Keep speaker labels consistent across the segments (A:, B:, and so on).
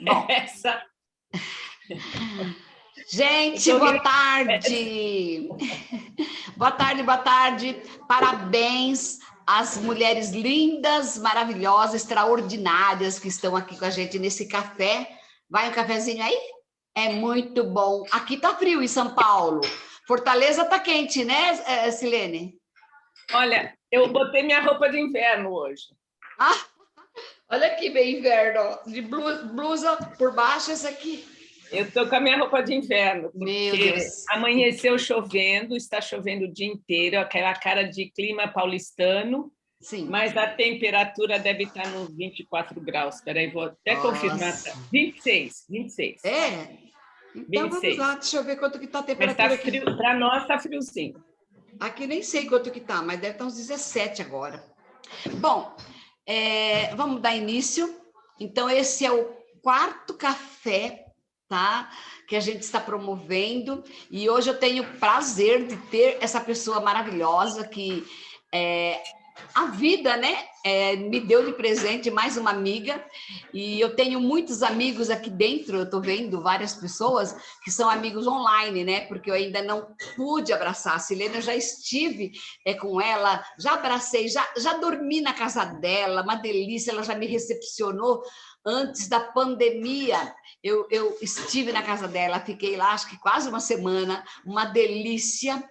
A: Bom,
B: Essa...
A: gente, boa tarde. Boa tarde, boa tarde. Parabéns às mulheres lindas, maravilhosas, extraordinárias que estão aqui com a gente nesse café. Vai um cafezinho aí? É muito bom. Aqui tá frio em São Paulo. Fortaleza tá quente, né, Silene?
B: Olha, eu botei minha roupa de inverno hoje.
A: Ah, olha aqui, bem inverno. De blusa por baixo, essa aqui.
B: Eu estou com a minha roupa de inverno, porque amanheceu chovendo, está chovendo o dia inteiro, aquela cara de clima paulistano. Sim. Mas a temperatura deve estar nos 24 graus. Espera aí, vou até confirmar. 26, 26.
A: É? Então 26. Vamos lá, deixa eu ver quanto que está a temperatura aqui.
B: Para nós está friozinho.
A: Aqui nem sei quanto que está, mas deve estar uns 17 agora. Bom, vamos dar início. Então, esse é o 4º café, tá? Que a gente está promovendo. E hoje eu tenho o prazer de ter essa pessoa maravilhosa que a vida, né, me deu de presente mais uma amiga, e eu tenho muitos amigos aqui dentro, eu estou vendo várias pessoas que são amigos online, né, porque eu ainda não pude abraçar a Silene, eu já estive com ela, já abracei, já dormi na casa dela, uma delícia, ela já me recepcionou antes da pandemia. Eu estive na casa dela, fiquei lá acho que quase uma semana, uma delícia.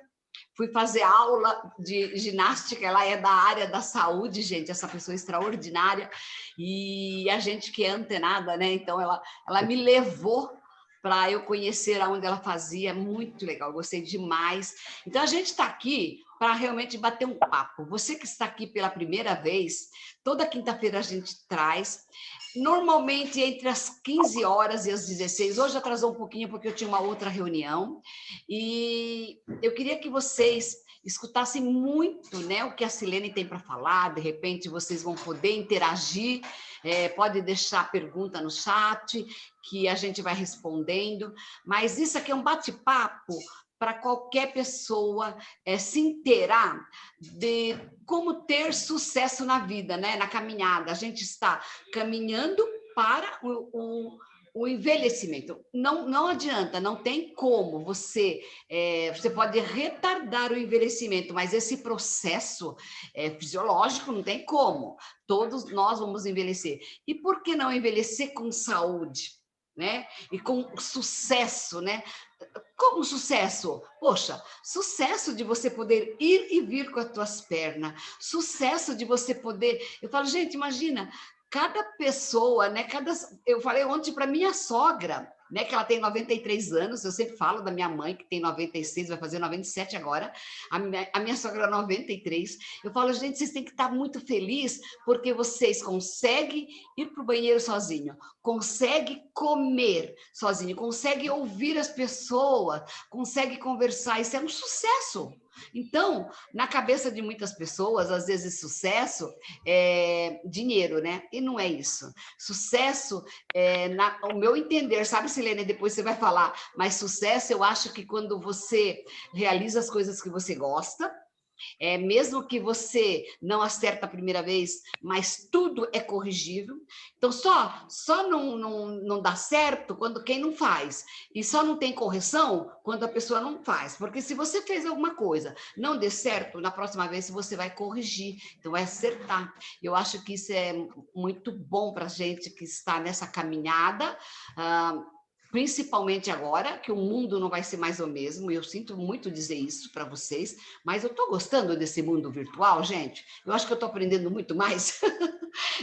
A: Fui fazer aula de ginástica, ela é da área da saúde, gente, essa pessoa extraordinária, e a gente que é antenada, né? Então, ela me levou para eu conhecer aonde ela fazia, muito legal, gostei demais. Então, a gente está aqui para realmente bater um papo. Você que está aqui pela primeira vez, toda quinta-feira a gente traz, normalmente entre as 15 horas e as 16, hoje atrasou um pouquinho porque eu tinha uma outra reunião, e eu queria que vocês escutassem muito, né, o que a Silene tem para falar, de repente vocês vão poder interagir, pode deixar pergunta no chat, que a gente vai respondendo, mas isso aqui é um bate-papo para qualquer pessoa se inteirar de como ter sucesso na vida, né? Na caminhada. A gente está caminhando para o envelhecimento. Não adianta, não tem como você pode retardar o envelhecimento, mas esse processo fisiológico não tem como. Todos nós vamos envelhecer. E por que não envelhecer com saúde, né? E com sucesso, né? Como sucesso? Poxa, sucesso de você poder ir e vir com as tuas pernas, sucesso de você poder... Eu falo, gente, imagina, cada pessoa, né? Eu falei ontem para minha sogra, né? Que ela tem 93 anos, eu sempre falo da minha mãe, que tem 96, vai fazer 97 agora, a minha sogra é 93. Eu falo, gente, vocês têm que estar muito felizes, porque vocês conseguem ir para o banheiro sozinho, conseguem comer sozinho, conseguem ouvir as pessoas, conseguem conversar, isso é um sucesso. Então, na cabeça de muitas pessoas, às vezes sucesso é dinheiro, né? E não é isso. Sucesso, o meu entender, sabe, Silene, depois você vai falar, mas sucesso eu acho que quando você realiza as coisas que você gosta, mesmo que você não acerta a primeira vez, mas tudo é corrigível. Então, só não dá certo quando quem não faz. E só não tem correção quando a pessoa não faz. Porque se você fez alguma coisa, não dê certo, na próxima vez você vai corrigir. Então, vai acertar. Eu acho que isso é muito bom para a gente que está nessa caminhada, principalmente agora, que o mundo não vai ser mais o mesmo, eu sinto muito dizer isso para vocês, mas eu estou gostando desse mundo virtual, gente, eu acho que eu estou aprendendo muito mais,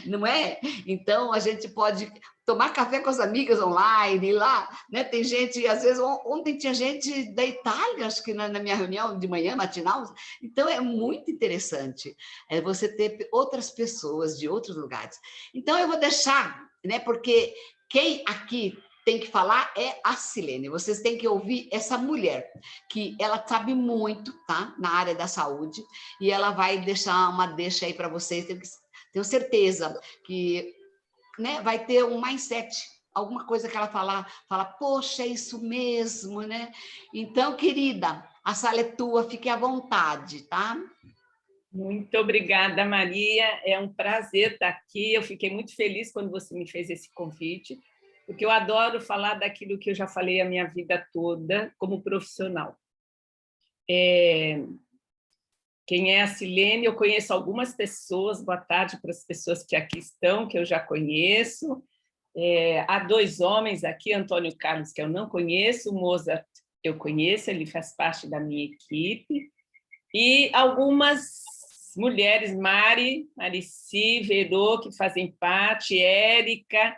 A: não é? Então, a gente pode tomar café com as amigas online, lá, né? Tem gente, às vezes, ontem tinha gente da Itália, acho que na minha reunião de manhã, matinal, então é muito interessante você ter outras pessoas de outros lugares. Então, eu vou deixar, né? Porque quem aqui tem que falar é a Silene. Vocês têm que ouvir essa mulher, que ela sabe muito, tá? Na área da saúde, e ela vai deixar uma deixa aí para vocês. Tenho certeza que, né, vai ter um mindset, alguma coisa que ela fala, poxa, é isso mesmo, né? Então, querida, a sala é tua, fique à vontade, tá?
B: Muito obrigada, Maria. É um prazer estar aqui. Eu fiquei muito feliz quando você me fez esse convite. porque eu adoro falar daquilo que eu já falei a minha vida toda como profissional. Quem é a Silene? Eu conheço algumas pessoas, boa tarde para as pessoas que aqui estão, que eu já conheço. Há 2 homens aqui, Antônio Carlos, que eu não conheço, o Mozart eu conheço, ele faz parte da minha equipe, e algumas mulheres, Marici, Verô, que fazem parte, Érica,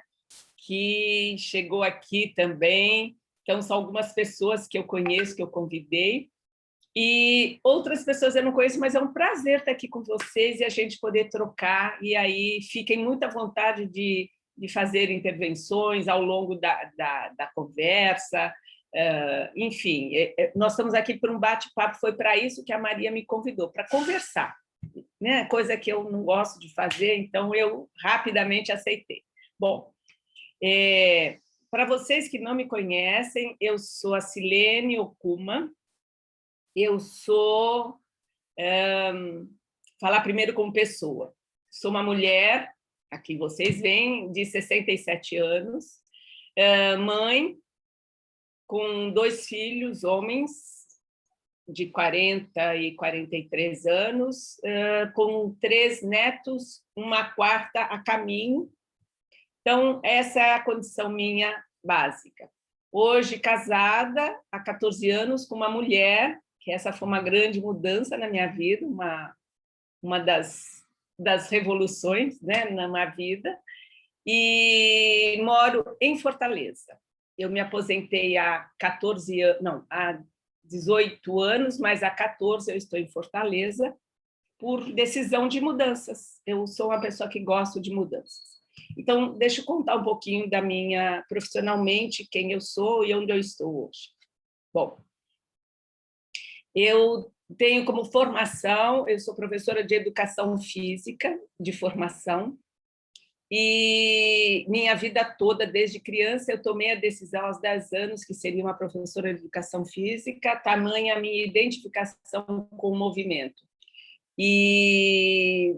B: que chegou aqui também. Então, são algumas pessoas que eu conheço, que eu convidei, e outras pessoas eu não conheço, mas é um prazer estar aqui com vocês e a gente poder trocar, e aí fiquem muito à vontade de fazer intervenções ao longo da conversa. Enfim, nós estamos aqui por um bate-papo, foi para isso que a Maria me convidou, para conversar, né? Coisa que eu não gosto de fazer, então eu rapidamente aceitei. Bom, para vocês que não me conhecem, eu sou a Silene Okuma, eu sou... falar primeiro como pessoa. Sou uma mulher, aqui vocês veem, de 67 anos, mãe, com 2 filhos, homens, de 40 e 43 anos, com 3 netos, uma 4ª a caminho. Então, essa é a condição minha básica. Hoje, casada, há 14 anos, com uma mulher, que essa foi uma grande mudança na minha vida, uma das revoluções, né, na minha vida, e moro em Fortaleza. Eu me aposentei há 18 anos, mas há 14 eu estou em Fortaleza por decisão de mudanças. Eu sou uma pessoa que gosto de mudanças. Então, deixa eu contar um pouquinho da minha, profissionalmente, quem eu sou e onde eu estou hoje. Bom, eu tenho como formação, eu sou professora de educação física, de formação, e minha vida toda, desde criança, eu tomei a decisão aos 10 anos que seria uma professora de educação física, tamanha a minha identificação com o movimento. E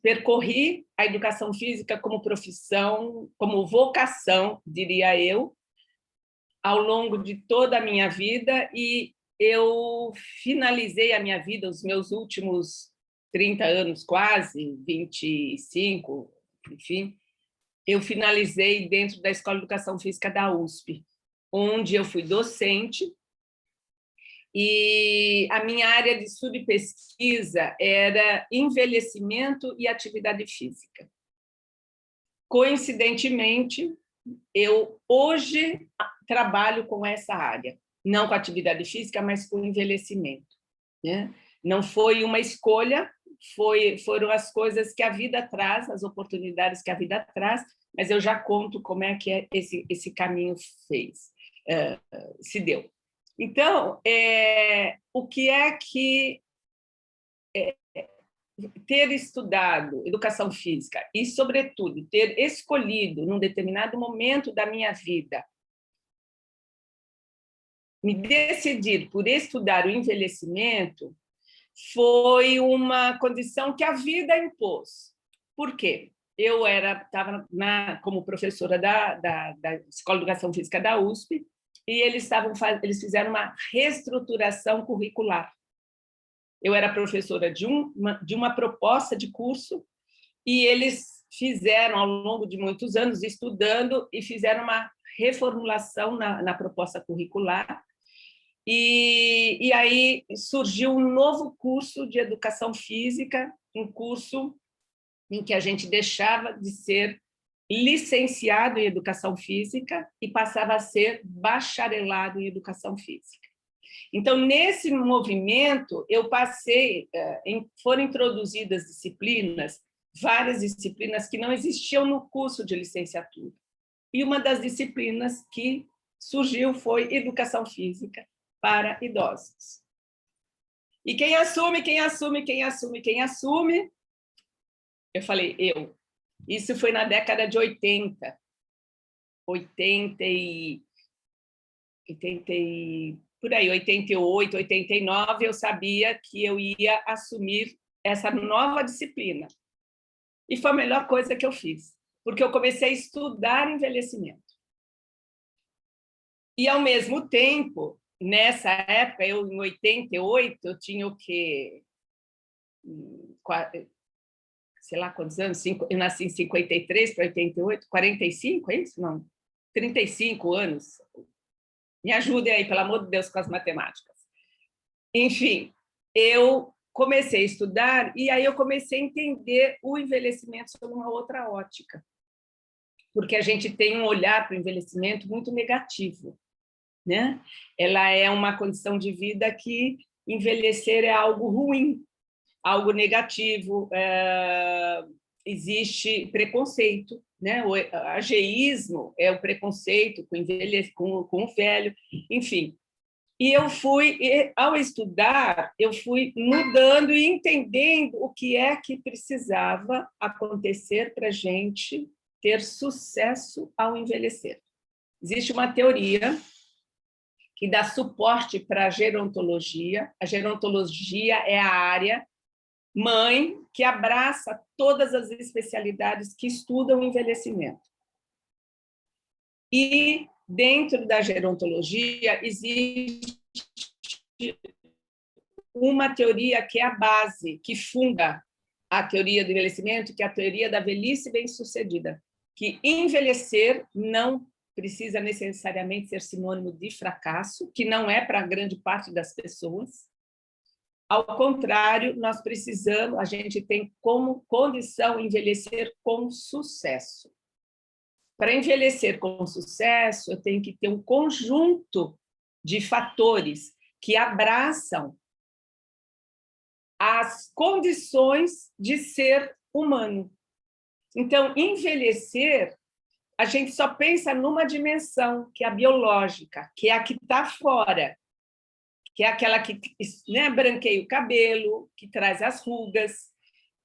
B: percorri a educação física como profissão, como vocação, diria eu, ao longo de toda a minha vida, e eu finalizei a minha vida, os meus últimos 30 anos, quase, 25, enfim, eu finalizei dentro da Escola de Educação Física da USP, onde eu fui docente, e a minha área de estudo e pesquisa era envelhecimento e atividade física. Coincidentemente, eu hoje trabalho com essa área, não com atividade física, mas com envelhecimento, né? Não foi uma escolha, foram as coisas que a vida traz, as oportunidades que a vida traz, mas eu já conto como é que esse caminho se deu. Então, o que é que ter estudado educação física e, sobretudo, ter escolhido, num determinado momento da minha vida, me decidir por estudar o envelhecimento, foi uma condição que a vida impôs. Por quê? Eu estava como professora da Escola de Educação Física da USP, e eles fizeram uma reestruturação curricular. Eu era professora de uma proposta de curso, e eles fizeram, ao longo de muitos anos, estudando, e fizeram uma reformulação na proposta curricular, e aí surgiu um novo curso de educação física, um curso em que a gente deixava de ser licenciado em educação física e passava a ser bacharelado em educação física. Então, nesse movimento, eu foram introduzidas disciplinas, várias disciplinas que não existiam no curso de licenciatura. E uma das disciplinas que surgiu foi educação física para idosos. E quem assume? Eu falei, eu. Isso foi na década de 80, por aí, 88, 89, eu sabia que eu ia assumir essa nova disciplina. E foi a melhor coisa que eu fiz, porque eu comecei a estudar envelhecimento. E, ao mesmo tempo, nessa época, eu, em 88, eu tinha o quê? Sei lá quantos anos, eu nasci em 53 para 88, 45, é isso? Não, 35 anos. Me ajudem aí, pelo amor de Deus, com as matemáticas. Enfim, eu comecei a estudar e aí eu comecei a entender o envelhecimento sob uma outra ótica, porque a gente tem um olhar para o envelhecimento muito negativo, né? Ela é uma condição de vida que envelhecer é algo ruim, algo negativo, existe preconceito, né? O ageísmo é o preconceito com o velho, enfim. E eu fui, ao estudar, eu fui mudando e entendendo o que é que precisava acontecer para a gente ter sucesso ao envelhecer. Existe uma teoria que dá suporte para a gerontologia. A gerontologia é a área mãe que abraça todas as especialidades que estudam o envelhecimento. E, dentro da gerontologia, existe uma teoria que é a base, que funda a teoria do envelhecimento, que é a teoria da velhice bem-sucedida, que envelhecer não precisa necessariamente ser sinônimo de fracasso, que não é para a grande parte das pessoas. Ao contrário, nós precisamos, a gente tem como condição envelhecer com sucesso. Para envelhecer com sucesso, eu tenho que ter um conjunto de fatores que abraçam as condições de ser humano. Então, envelhecer, a gente só pensa numa dimensão, que é a biológica, que é a que está fora, que é aquela que, né, branqueia o cabelo, que traz as rugas,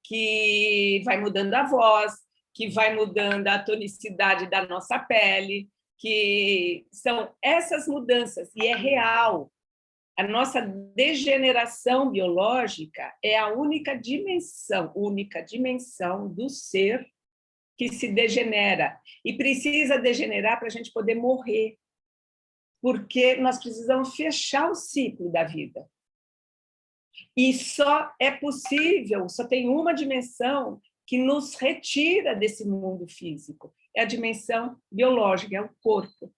B: que vai mudando a voz, que vai mudando a tonicidade da nossa pele, que são essas mudanças, e é real. A nossa degeneração biológica é a única dimensão do ser que se degenera, e precisa degenerar para a gente poder morrer, porque nós precisamos fechar o ciclo da vida. E só é possível, só tem uma dimensão que nos retira desse mundo físico, é a dimensão biológica, é o corpo.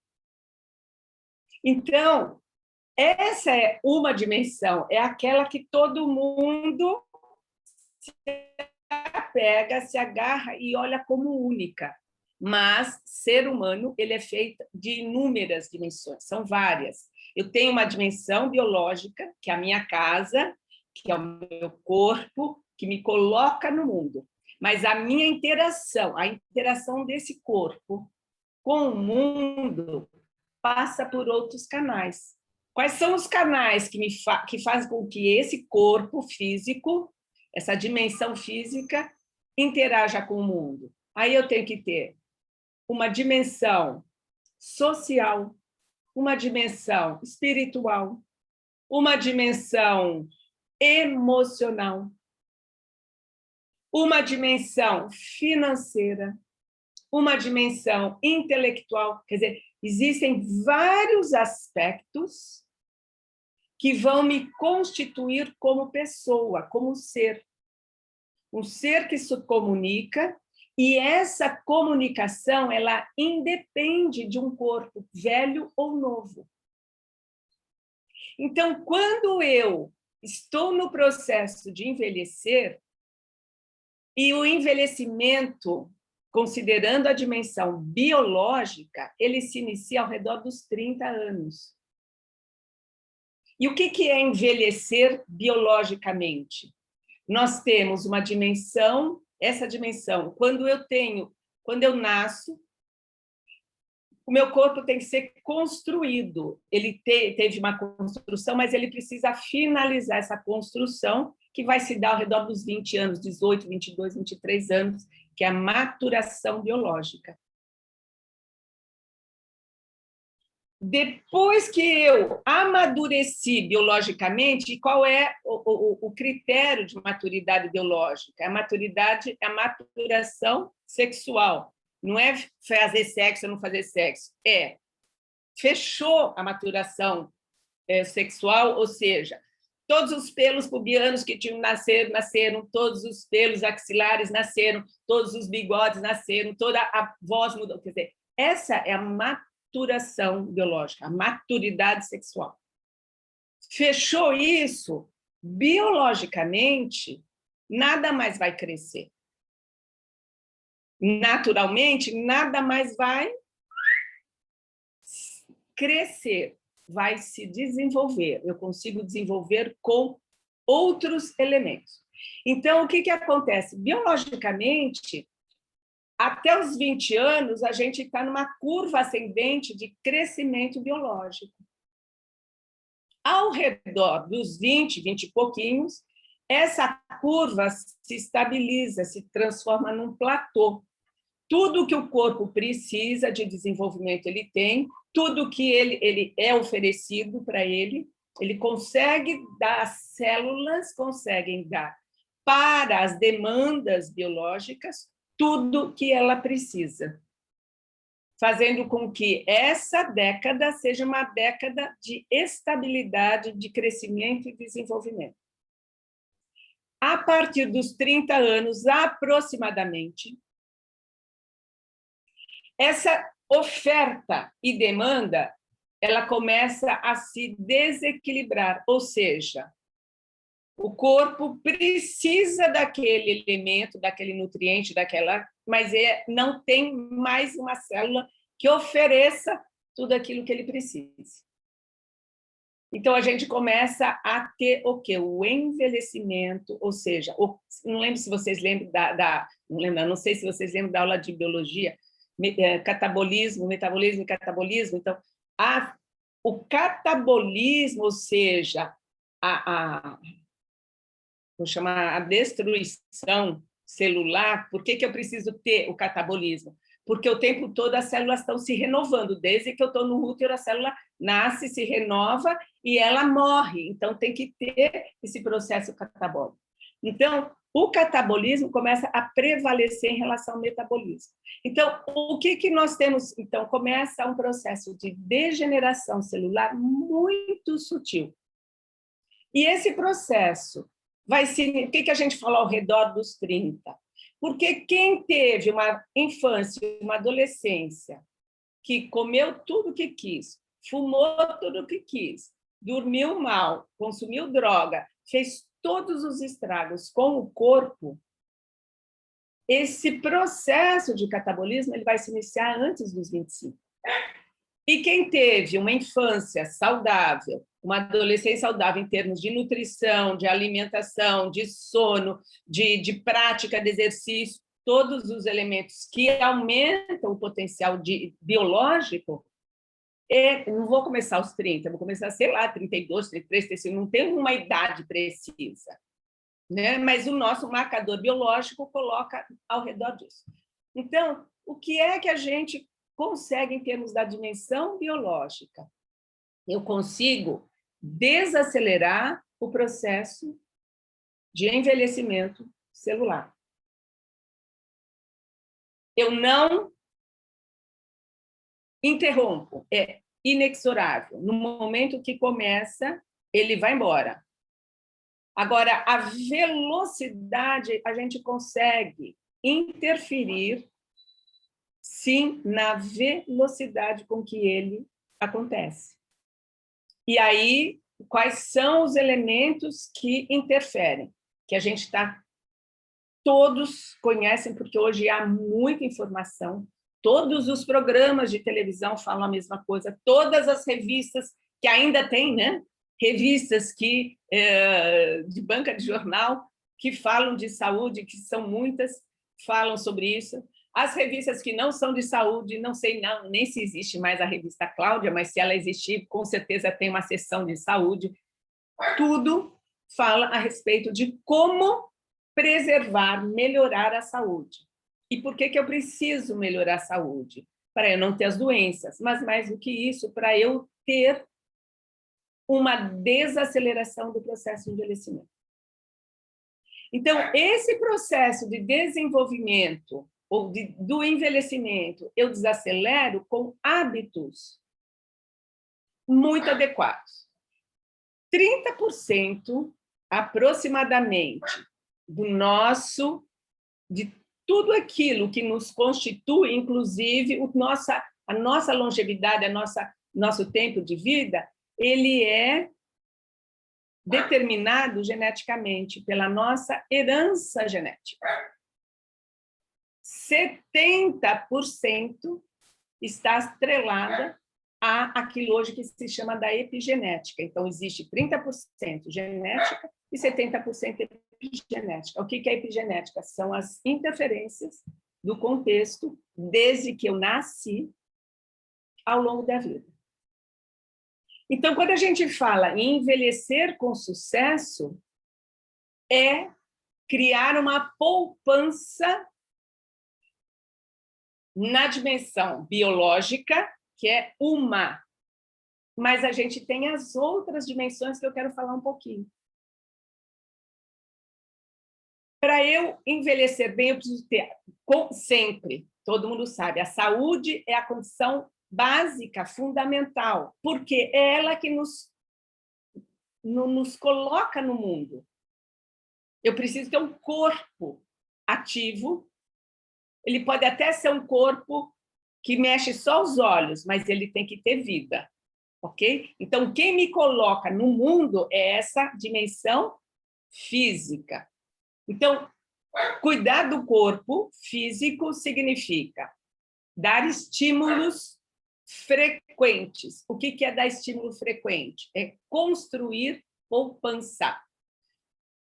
B: Então, essa é uma dimensão, é aquela que todo mundo se apega, se agarra e olha como única. Mas ser humano, ele é feito de inúmeras dimensões, são várias. Eu tenho uma dimensão biológica, que é a minha casa, que é o meu corpo, que me coloca no mundo. Mas a minha interação, a interação desse corpo com o mundo passa por outros canais. Quais são os canais que fazem com que esse corpo físico, essa dimensão física, interaja com o mundo? Aí eu tenho que ter uma dimensão social, uma dimensão espiritual, uma dimensão emocional, uma dimensão financeira, uma dimensão intelectual. Quer dizer, existem vários aspectos que vão me constituir como pessoa, como ser. Um ser que se comunica, e essa comunicação ela independe de um corpo velho ou novo. Então, quando eu estou no processo de envelhecer, e o envelhecimento, considerando a dimensão biológica, ele se inicia ao redor dos 30 anos. E o que é envelhecer biologicamente? Nós temos uma dimensão, essa dimensão, quando eu nasço, o meu corpo tem que ser construído. Ele teve uma construção, mas ele precisa finalizar essa construção, que vai se dar ao redor dos 20 anos, 18, 22, 23 anos, que é a maturação biológica. Depois que eu amadureci biologicamente, qual é o critério de maturidade biológica? A maturidade é a maturação sexual. Não é fazer sexo ou não fazer sexo. É fechou a maturação sexual, ou seja, todos os pelos pubianos que tinham nasceram, todos os pelos axilares nasceram, todos os bigodes nasceram, toda a voz mudou. Quer dizer, essa é a maturação biológica, a maturidade sexual. Fechou isso, biologicamente, nada mais vai crescer. Naturalmente, nada mais vai crescer, vai se desenvolver. Eu consigo desenvolver com outros elementos. Então, o que acontece? Biologicamente, até os 20 anos, a gente está numa curva ascendente de crescimento biológico. Ao redor dos 20 e pouquinhos, essa curva se estabiliza, se transforma num platô. Tudo que o corpo precisa de desenvolvimento ele tem, tudo que ele é oferecido para ele consegue dar, as células conseguem dar para as demandas biológicas tudo que ela precisa, fazendo com que essa década seja uma década de estabilidade, de crescimento e desenvolvimento. A partir dos 30 anos, aproximadamente, essa oferta e demanda ela começa a se desequilibrar, ou seja, o corpo precisa daquele elemento, daquele nutriente, mas não tem mais uma célula que ofereça tudo aquilo que ele precisa. Então, a gente começa a ter o quê? O envelhecimento, ou seja, não lembro se vocês lembram não sei se vocês lembram da aula de biologia, catabolismo, metabolismo e catabolismo. Então, o catabolismo, ou seja, vou chamar a destruição celular. Por que eu preciso ter o catabolismo? Porque o tempo todo as células estão se renovando. Desde que eu estou no útero, a célula nasce, se renova e ela morre. Então, tem que ter esse processo catabólico. Então, o catabolismo começa a prevalecer em relação ao metabolismo. Então, o que nós temos? Então, começa um processo de degeneração celular muito sutil. E esse processo vai se... O que a gente falou ao redor dos 30? Porque quem teve uma infância, uma adolescência, que comeu tudo que quis, fumou tudo que quis, dormiu mal, consumiu droga, fez todos os estragos com o corpo, esse processo de catabolismo ele vai se iniciar antes dos 25. E quem teve uma infância saudável, uma adolescência saudável em termos de nutrição, de alimentação, de sono, de prática de exercício, todos os elementos que aumentam o potencial biológico, não vou começar aos 30, vou começar, sei lá, 32, 33, 35, não tem uma idade precisa, né? Mas o nosso marcador biológico coloca ao redor disso. Então, o que é que a gente consegue em termos da dimensão biológica? Eu consigo desacelerar o processo de envelhecimento celular. Eu não interrompo, é inexorável. No momento que começa, ele vai embora. Agora, a velocidade, a gente consegue interferir, sim, na velocidade com que ele acontece. E aí, quais são os elementos que interferem? Que a gente todos conhecem, porque hoje há muita informação, todos os programas de televisão falam a mesma coisa, todas as revistas que ainda tem, né? Revistas de banca de jornal que falam de saúde, que são muitas, falam sobre isso. As revistas que não são de saúde, não sei nem se existe mais a revista Cláudia, mas se ela existir, com certeza tem uma seção de saúde. Tudo fala a respeito de como preservar, melhorar a saúde. E por que eu preciso melhorar a saúde? Para eu não ter as doenças, mas mais do que isso, para eu ter uma desaceleração do processo de envelhecimento. Então, esse processo de desenvolvimento ou do envelhecimento, eu desacelero com hábitos muito adequados. 30% aproximadamente de tudo aquilo que nos constitui, inclusive a nossa longevidade, nosso tempo de vida, ele é determinado geneticamente pela nossa herança genética. 70% está atrelada àquilo hoje que se chama da epigenética. Então, existe 30% genética e 70% epigenética. O que é epigenética? São as interferências do contexto desde que eu nasci ao longo da vida. Então, quando a gente fala em envelhecer com sucesso, é criar uma poupança na dimensão biológica, que é uma, mas a gente tem as outras dimensões que eu quero falar um pouquinho. Para eu envelhecer bem, eu preciso ter, sempre, todo mundo sabe, a saúde é a condição básica, fundamental, porque é ela que nos coloca no mundo. Eu preciso ter um corpo ativo, ele pode até ser um corpo que mexe só os olhos, mas ele tem que ter vida, ok? Então, quem me coloca no mundo é essa dimensão física. Então, cuidar do corpo físico significa dar estímulos frequentes. O que é dar estímulo frequente? É construir poupança.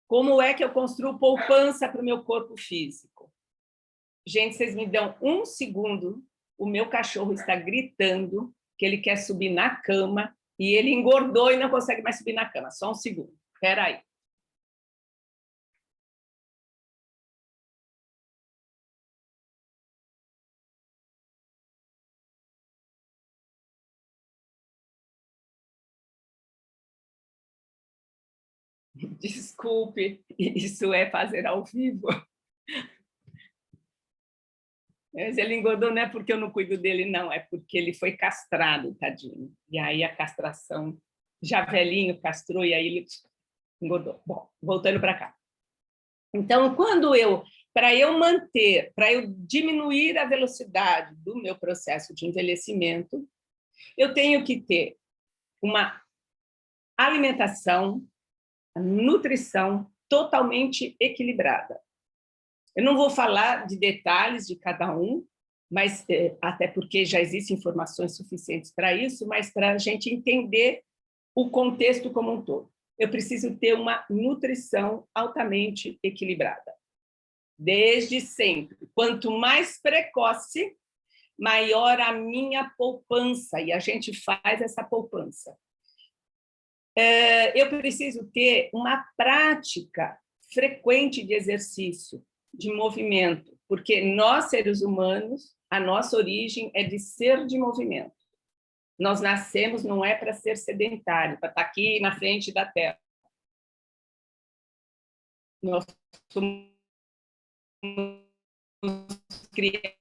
B: Como é que eu construo poupança para o meu corpo físico? Gente, vocês me dão um segundo, o meu cachorro está gritando que ele quer subir na cama e ele engordou e não consegue mais subir na cama. Só um segundo. Espera aí. Desculpe, isso é fazer ao vivo. Mas ele engordou não é porque eu não cuido dele, não, é porque ele foi castrado, tadinho. E aí a castração, já velhinho, castrou, e aí ele engordou. Bom, voltando para cá. Então, para eu diminuir a velocidade do meu processo de envelhecimento, eu tenho que ter uma alimentação, nutrição totalmente equilibrada. Eu não vou falar de detalhes de cada um, mas até porque já existem informações suficientes para isso, mas para a gente entender o contexto como um todo. Eu preciso ter uma nutrição altamente equilibrada. Desde sempre. Quanto mais precoce, maior a minha poupança, e a gente faz essa poupança. Eu preciso ter uma prática frequente de exercício, de movimento, porque nós, seres humanos, a nossa origem é de ser de movimento. Nós nascemos, não é para ser sedentário, para estar aqui na frente da tela. Nós somos criados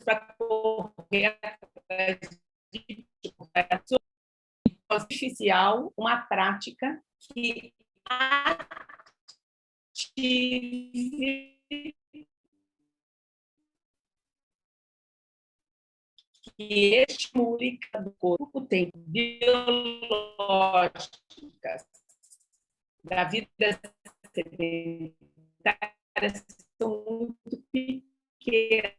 B: para correr atrás de artificial, uma prática que ative, que estimule o corpo, tem biológicas da vida sedentária são muito pequenas.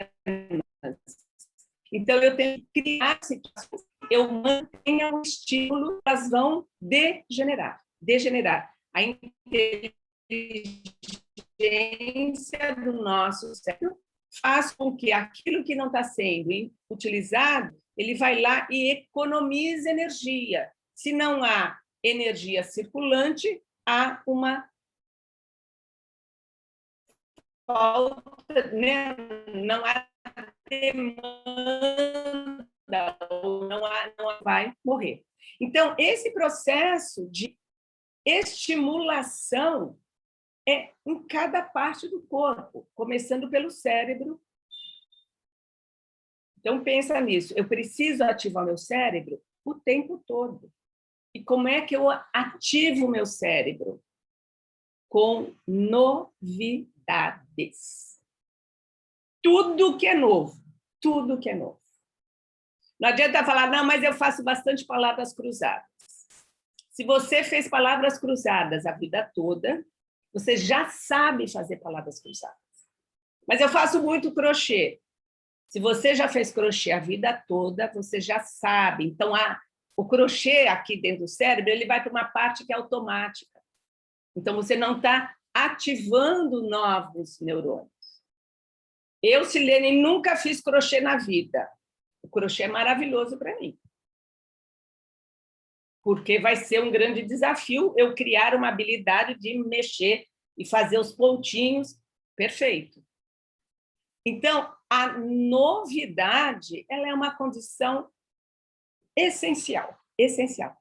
B: Então, eu tenho que criar situações, eu mantenho um estímulo, elas vão degenerar. A inteligência do nosso cérebro faz com que aquilo que não está sendo utilizado, ele vai lá e economiza energia. Se não há energia circulante, há uma falta, né? Não há demanda, ou não vai morrer. Então, esse processo de estimulação é em cada parte do corpo, começando pelo cérebro, Então, pensa nisso. Eu preciso ativar o meu cérebro o tempo todo. E como é que eu ativo o meu cérebro? Com novidades. Tudo que é novo. Tudo que é novo. Não adianta falar, não, mas eu faço bastante palavras cruzadas. Se você fez palavras cruzadas a vida toda, você já sabe fazer palavras cruzadas. Mas eu faço muito crochê. Se você já fez crochê a vida toda, você já sabe. Então, o crochê aqui dentro do cérebro, ele vai para uma parte que é automática. Então, você não está ativando novos neurônios. Eu, Silene, nunca fiz crochê na vida. O crochê é maravilhoso para mim. Porque vai ser um grande desafio eu criar uma habilidade de mexer e fazer os pontinhos perfeito. Então, a novidade, ela é uma condição essencial, essencial.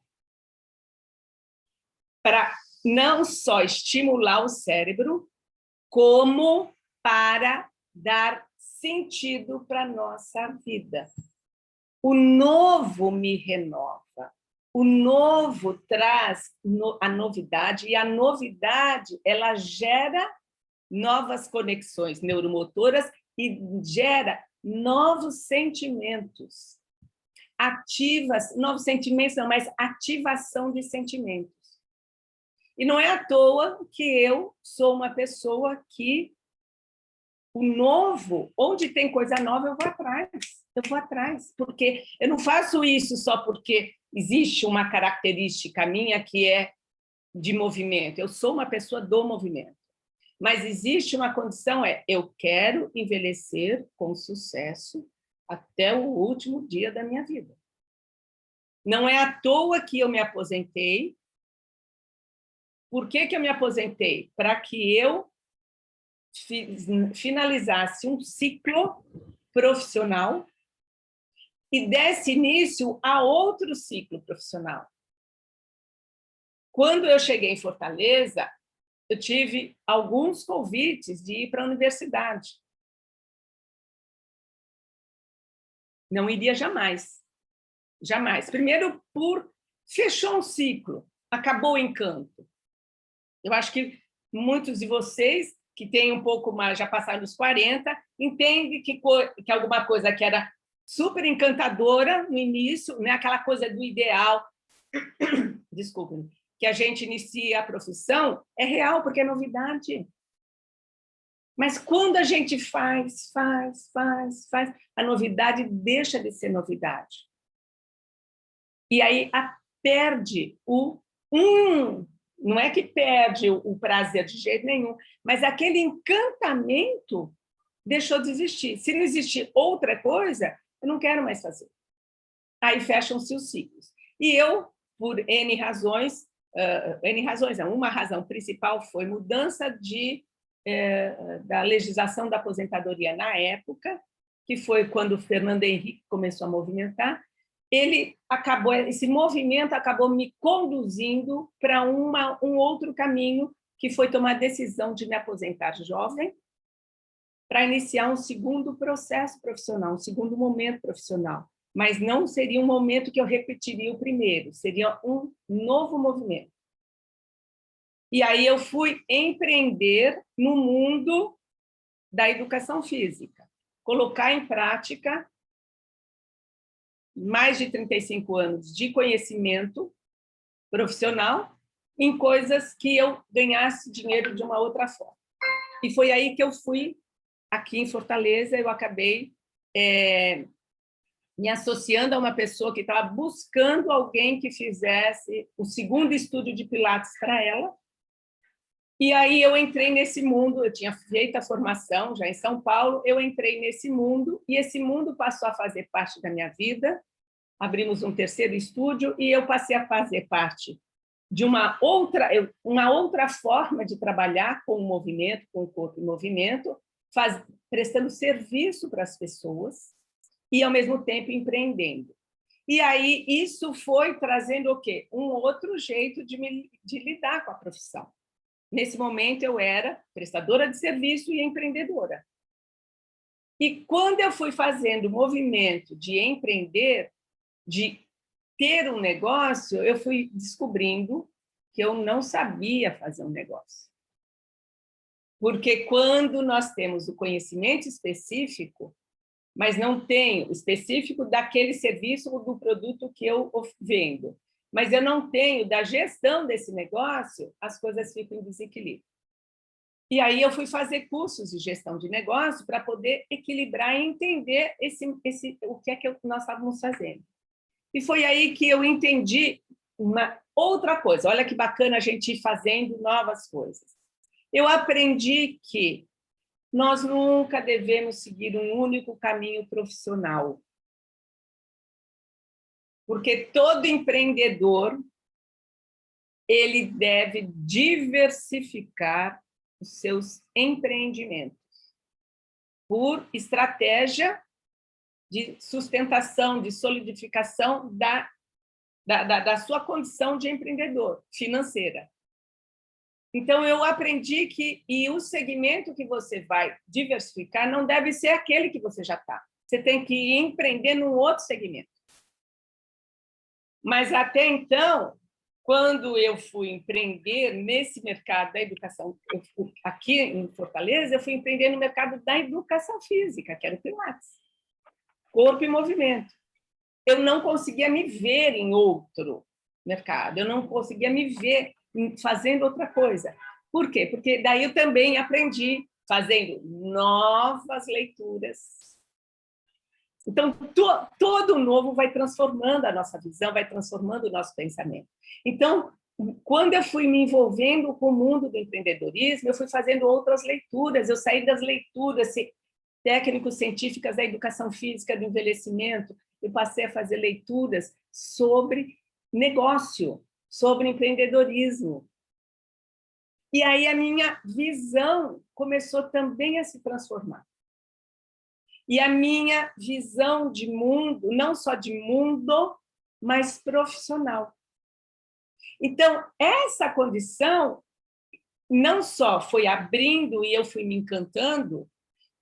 B: Para não só estimular o cérebro, como para dar sentido para a nossa vida. O novo me renova. O novo traz a novidade, e a novidade ela gera novas conexões neuromotoras e gera novos sentimentos. Novos sentimentos não, mas ativação de sentimentos. E não é à toa que eu sou uma pessoa que o novo, onde tem coisa nova, eu vou atrás, porque eu não faço isso só porque existe uma característica minha que é de movimento. Eu sou uma pessoa do movimento. Mas existe uma condição, eu quero envelhecer com sucesso até o último dia da minha vida. Não é à toa que eu me aposentei. Por que eu me aposentei? Para que eu finalizasse um ciclo profissional e desse início a outro ciclo profissional. Quando eu cheguei em Fortaleza, eu tive alguns convites de ir para a universidade. Não iria jamais. Jamais. Primeiro, fechou um ciclo, acabou o encanto. Eu acho que muitos de vocês que têm um pouco mais, já passaram dos 40, entendem que alguma coisa que era super encantadora no início, né? Aquela coisa do ideal, desculpe, que a gente inicia a profissão, é real, porque é novidade. Mas quando a gente faz, a novidade deixa de ser novidade. E aí perde não é que perde o prazer de jeito nenhum, mas aquele encantamento deixou de existir. Se não existir outra coisa, eu não quero mais fazer. Aí fecham-se os ciclos. E eu, por N razões, uma razão principal foi mudança da legislação da aposentadoria na época, que foi quando o Fernando Henrique começou a movimentar. Esse movimento acabou me conduzindo para um outro caminho, que foi tomar a decisão de me aposentar jovem para iniciar um segundo processo profissional, um segundo momento profissional. Mas não seria um momento que eu repetiria o primeiro, seria um novo movimento. E aí eu fui empreender no mundo da educação física, colocar em prática mais de 35 anos de conhecimento profissional em coisas que eu ganhasse dinheiro de uma outra forma. E foi aí que eu fui, aqui em Fortaleza, eu acabei me associando a uma pessoa que estava buscando alguém que fizesse o segundo estúdio de Pilates para ela. E aí eu entrei nesse mundo, eu tinha feito a formação já em São Paulo, eu entrei nesse mundo, e esse mundo passou a fazer parte da minha vida. Abrimos um terceiro estúdio e eu passei a fazer parte de uma outra forma de trabalhar com o movimento, com o corpo em movimento, prestando serviço para as pessoas e, ao mesmo tempo, empreendendo. E aí isso foi trazendo o quê? Um outro jeito de lidar com a profissão. Nesse momento, eu era prestadora de serviço e empreendedora. E quando eu fui fazendo o movimento de empreender, de ter um negócio, eu fui descobrindo que eu não sabia fazer um negócio. Porque quando nós temos o conhecimento específico, mas não tenho o específico daquele serviço ou do produto que eu vendo, mas eu não tenho da gestão desse negócio, as coisas ficam em desequilíbrio. E aí eu fui fazer cursos de gestão de negócio para poder equilibrar e entender o que é que nós estávamos fazendo. E foi aí que eu entendi uma outra coisa. Olha que bacana a gente ir fazendo novas coisas. Eu aprendi que nós nunca devemos seguir um único caminho profissional. Porque todo empreendedor ele deve diversificar os seus empreendimentos por estratégia de sustentação, de solidificação da sua condição de empreendedor financeira. Então, eu aprendi que o segmento que você vai diversificar não deve ser aquele que você já está. Você tem que empreender num outro segmento. Mas, até então, quando eu fui empreender nesse mercado da educação, aqui em Fortaleza, eu fui empreender no mercado da educação física, que era o Pilates. Corpo e movimento. Eu não conseguia me ver em outro mercado, eu não conseguia me ver fazendo outra coisa. Por quê? Porque daí eu também aprendi fazendo novas leituras. Então, todo novo vai transformando a nossa visão, vai transformando o nosso pensamento. Então, quando eu fui me envolvendo com o mundo do empreendedorismo, eu fui fazendo outras leituras, eu saí das leituras técnicos científicas da educação física, do envelhecimento, eu passei a fazer leituras sobre negócio, sobre empreendedorismo. E aí a minha visão começou também a se transformar. E a minha visão de mundo, não só de mundo, mas profissional. Então, essa condição não só foi abrindo e eu fui me encantando,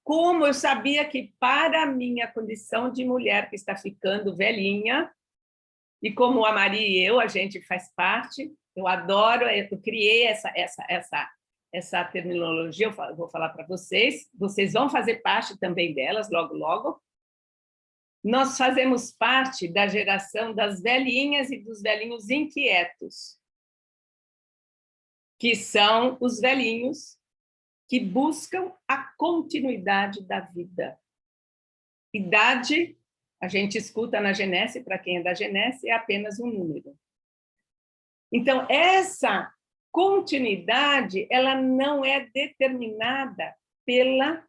B: como eu sabia que, para a minha condição de mulher que está ficando velhinha, e como a Maria e eu, a gente faz parte, eu adoro, eu criei essa terminologia, eu vou falar para vocês vão fazer parte também delas, logo, logo. Nós fazemos parte da geração das velhinhas e dos velhinhos inquietos, que são os velhinhos que buscam a continuidade da vida. Idade, a gente escuta na Genese, para quem é da Genese, é apenas um número. Então, essa continuidade ela não é determinada pela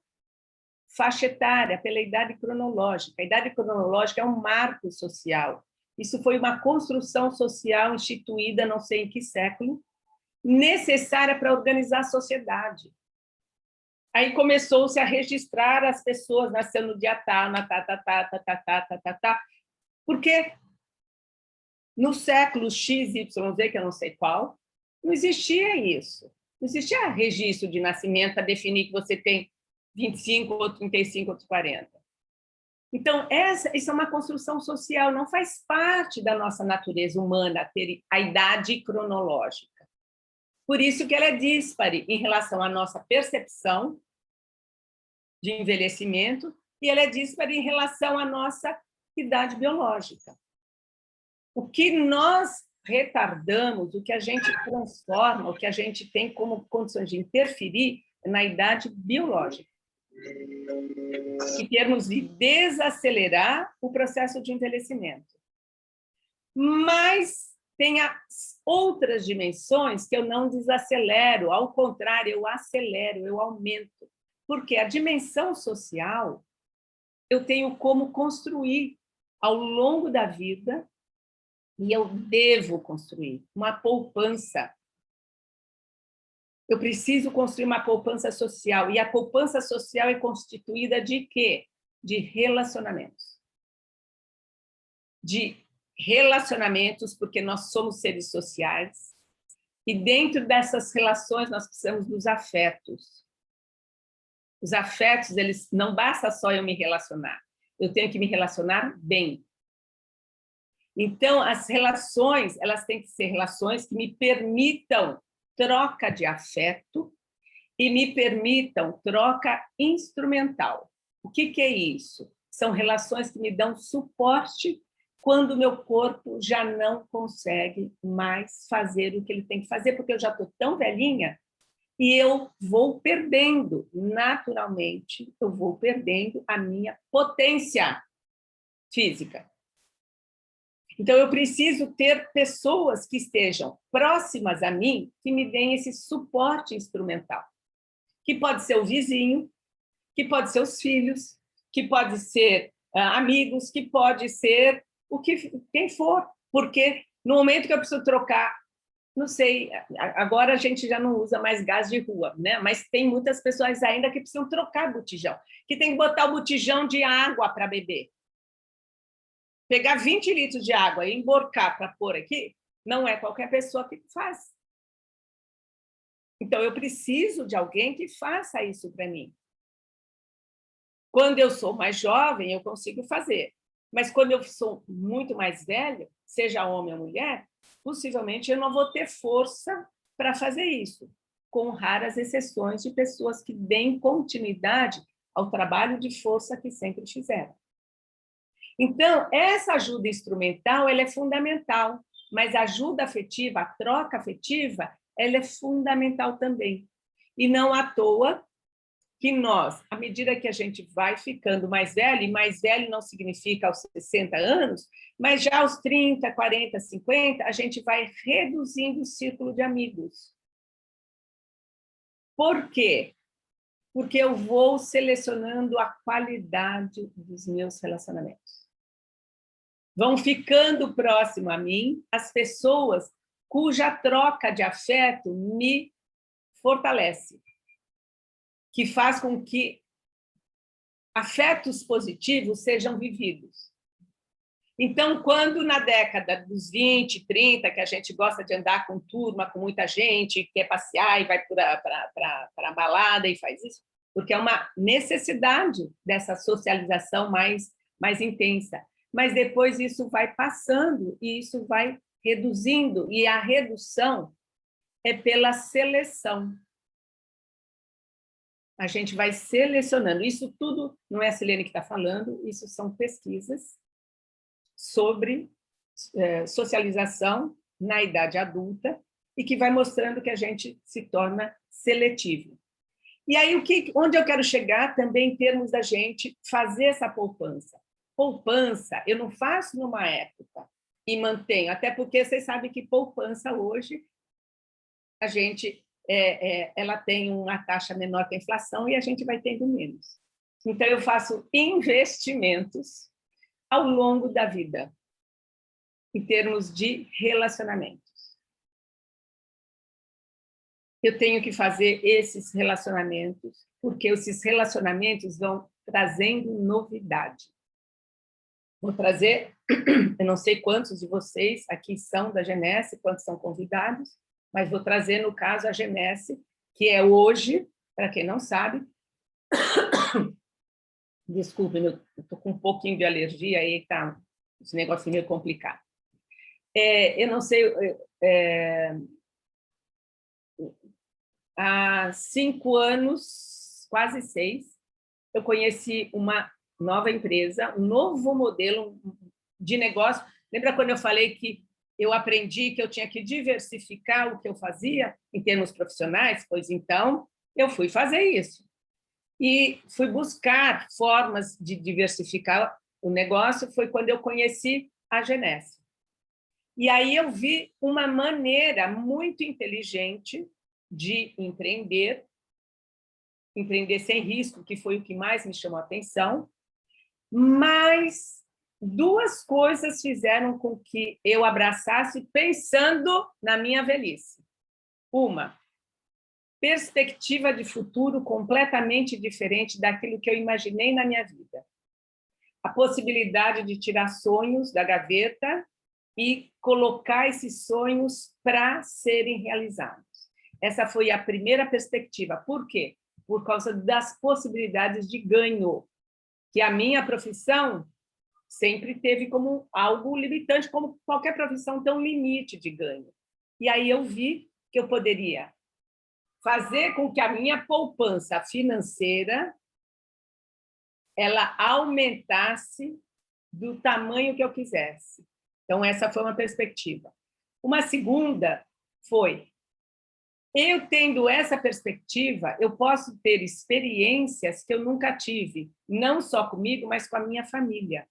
B: faixa etária, pela idade cronológica. A idade cronológica é um marco social. Isso foi uma construção social instituída, não sei em que século, necessária para organizar a sociedade. Aí começou-se a registrar as pessoas, nasceu no dia tal, porque no século XYZ, que eu não sei qual, não existia isso. Não existia registro de nascimento para definir que você tem 25, ou 35, ou 40. Então, isso é uma construção social, não faz parte da nossa natureza humana ter a idade cronológica. Por isso que ela é díspare em relação à nossa percepção de envelhecimento e ela é díspare em relação à nossa idade biológica. O que nós retardamos, o que a gente transforma, o que a gente tem como condições de interferir na idade biológica. Em termos de desacelerar o processo de envelhecimento. Mas tem as outras dimensões que eu não desacelero, ao contrário, eu acelero, eu aumento. Porque a dimensão social eu tenho como construir ao longo da vida, e eu devo construir uma poupança. Eu preciso construir uma poupança social, e a poupança social é constituída de quê? De relacionamentos. De relacionamentos, porque nós somos seres sociais, e dentro dessas relações nós precisamos dos afetos. Os afetos, eles não basta só eu me relacionar, eu tenho que me relacionar bem. Então, as relações, elas têm que ser relações que me permitam troca de afeto e me permitam troca instrumental. O que é isso? São relações que me dão suporte quando o meu corpo já não consegue mais fazer o que ele tem que fazer, porque eu já estou tão velhinha e eu vou perdendo, naturalmente, eu vou perdendo a minha potência física. Então, eu preciso ter pessoas que estejam próximas a mim, que me deem esse suporte instrumental, que pode ser o vizinho, que pode ser os filhos, que pode ser amigos, que pode ser quem for, porque no momento que eu preciso trocar, não sei, agora a gente já não usa mais gás de rua, né? Mas tem muitas pessoas ainda que precisam trocar botijão, que tem que botar o botijão de água para beber. Pegar 20 litros de água e emborcar para pôr aqui, não é qualquer pessoa que faz. Então, eu preciso de alguém que faça isso para mim. Quando eu sou mais jovem, eu consigo fazer. Mas quando eu sou muito mais velha, seja homem ou mulher, possivelmente eu não vou ter força para fazer isso, com raras exceções de pessoas que deem continuidade ao trabalho de força que sempre fizeram. Então, essa ajuda instrumental ela é fundamental, mas a ajuda afetiva, a troca afetiva, ela é fundamental também. E não à toa que nós, à medida que a gente vai ficando mais velho, e mais velho não significa aos 60 anos, mas já aos 30, 40, 50, a gente vai reduzindo o círculo de amigos. Por quê? Porque eu vou selecionando a qualidade dos meus relacionamentos. Vão ficando próximo a mim as pessoas cuja troca de afeto me fortalece, que faz com que afetos positivos sejam vividos. Então, quando na década dos 20, 30, que a gente gosta de andar com turma, com muita gente, quer passear e vai para a balada e faz isso, porque é uma necessidade dessa socialização mais intensa. Mas depois isso vai passando e isso vai reduzindo, e a redução é pela seleção. A gente vai selecionando. Isso tudo não é a Silene que está falando, isso são pesquisas sobre socialização na idade adulta e que vai mostrando que a gente se torna seletivo. E aí, onde eu quero chegar também em termos da gente fazer essa poupança? Poupança eu não faço numa época e mantenho, até porque vocês sabem que poupança hoje a gente ela tem uma taxa menor que a inflação e a gente vai tendo menos. Então, eu faço investimentos ao longo da vida, em termos de relacionamentos. Eu tenho que fazer esses relacionamentos, porque esses relacionamentos vão trazendo novidade. Vou trazer, eu não sei quantos de vocês aqui são da Genesse, quantos são convidados, mas vou trazer, no caso, a Genesse, que é hoje, para quem não sabe, desculpe, eu estou com um pouquinho de alergia, aí está esse negócio meio complicado. Eu não sei, há 5 anos, quase 6, eu conheci uma nova empresa, um novo modelo de negócio. Lembra quando eu falei que eu aprendi que eu tinha que diversificar o que eu fazia em termos profissionais? Pois então, eu fui fazer isso. E fui buscar formas de diversificar o negócio, foi quando eu conheci a Genesse. E aí eu vi uma maneira muito inteligente de empreender sem risco, que foi o que mais me chamou a atenção, mas 2 coisas fizeram com que eu abraçasse pensando na minha velhice. Uma, perspectiva de futuro completamente diferente daquilo que eu imaginei na minha vida. A possibilidade de tirar sonhos da gaveta e colocar esses sonhos para serem realizados. Essa foi a primeira perspectiva. Por quê? por causa das possibilidades de ganho, que a minha profissão sempre teve como algo limitante, como qualquer profissão tem um limite de ganho. E aí eu vi que eu poderia fazer com que a minha poupança financeira ela aumentasse do tamanho que eu quisesse. Então, essa foi uma perspectiva. Uma segunda foi, eu tendo essa perspectiva, eu posso ter experiências que eu nunca tive, não só comigo, mas com a minha família.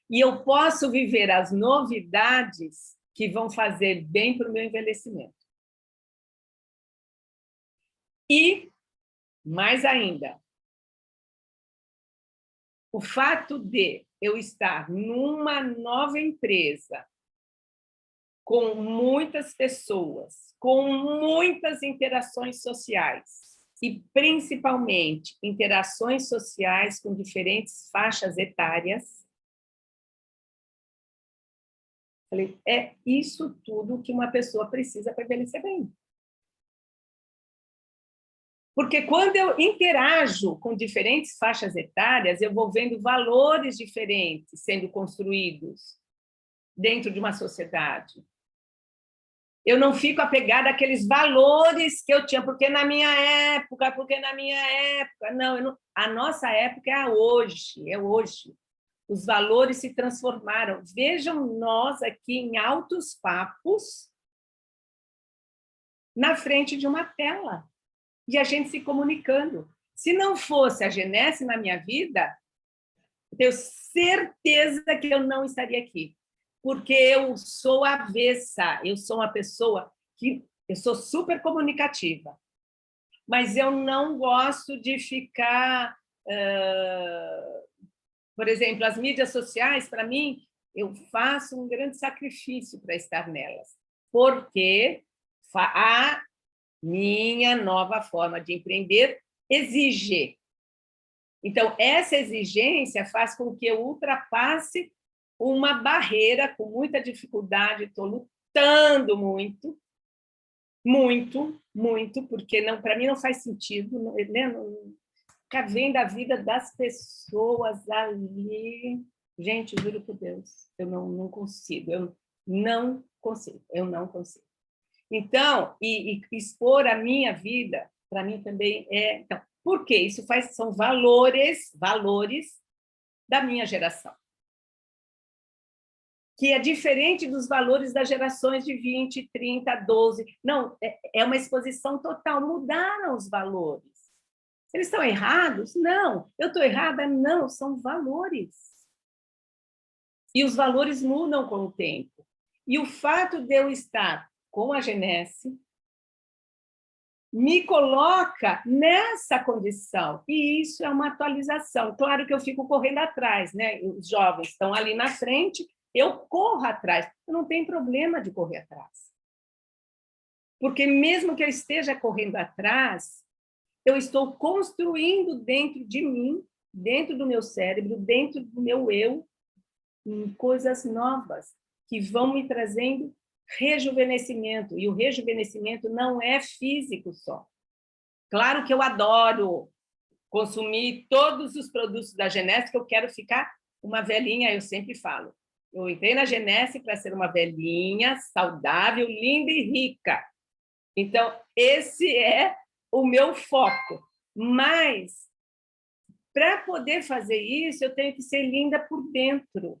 B: E eu posso viver as novidades que vão fazer bem para o meu envelhecimento. E, mais ainda, o fato de eu estar numa nova empresa, com muitas pessoas, com muitas interações sociais, e principalmente interações sociais com diferentes faixas etárias, falei, é isso tudo que uma pessoa precisa para envelhecer bem. Porque quando eu interajo com diferentes faixas etárias, eu vou vendo valores diferentes sendo construídos dentro de uma sociedade. Eu não fico apegada àqueles valores que eu tinha, porque na minha época. Não, a nossa época é hoje, é hoje. Os valores se transformaram. Vejam nós aqui em altos papos, na frente de uma tela. E a gente se comunicando. Se não fosse a Genesse na minha vida, eu tenho certeza que eu não estaria aqui. Porque eu sou avessa, eu sou uma pessoa que eu sou super comunicativa, mas eu não gosto de ficar... por exemplo, as mídias sociais, para mim, eu faço um grande sacrifício para estar nelas, porque a minha nova forma de empreender exige. Então, essa exigência faz com que eu ultrapasse uma barreira com muita dificuldade, estou lutando muito, porque para mim não faz sentido, né? Ficar vendo a vida das pessoas ali. Gente, juro por Deus, eu não consigo, eu não consigo. Então, e expor a minha vida, para mim também é... Então, por quê? Isso são valores da minha geração, que é diferente dos valores das gerações de 20, 30, 12. Não, é uma exposição total. Mudaram os valores. Eles estão errados? Não. Eu estou errada? Não. São valores. E os valores mudam com o tempo. E o fato de eu estar com a Genesse me coloca nessa condição. E isso é uma atualização. Claro que eu fico correndo atrás, né? Os jovens estão ali na frente, eu corro atrás. Eu não tenho problema de correr atrás. Porque mesmo que eu esteja correndo atrás, eu estou construindo dentro de mim, dentro do meu cérebro, dentro do meu eu, coisas novas que vão me trazendo rejuvenescimento. E o rejuvenescimento não é físico só. Claro que eu adoro consumir todos os produtos da Genesse, que eu quero ficar uma velhinha, eu sempre falo. Eu entrei na Genesse para ser uma velhinha, saudável, linda e rica. Então, esse é o meu foco. Mas, para poder fazer isso, eu tenho que ser linda por dentro.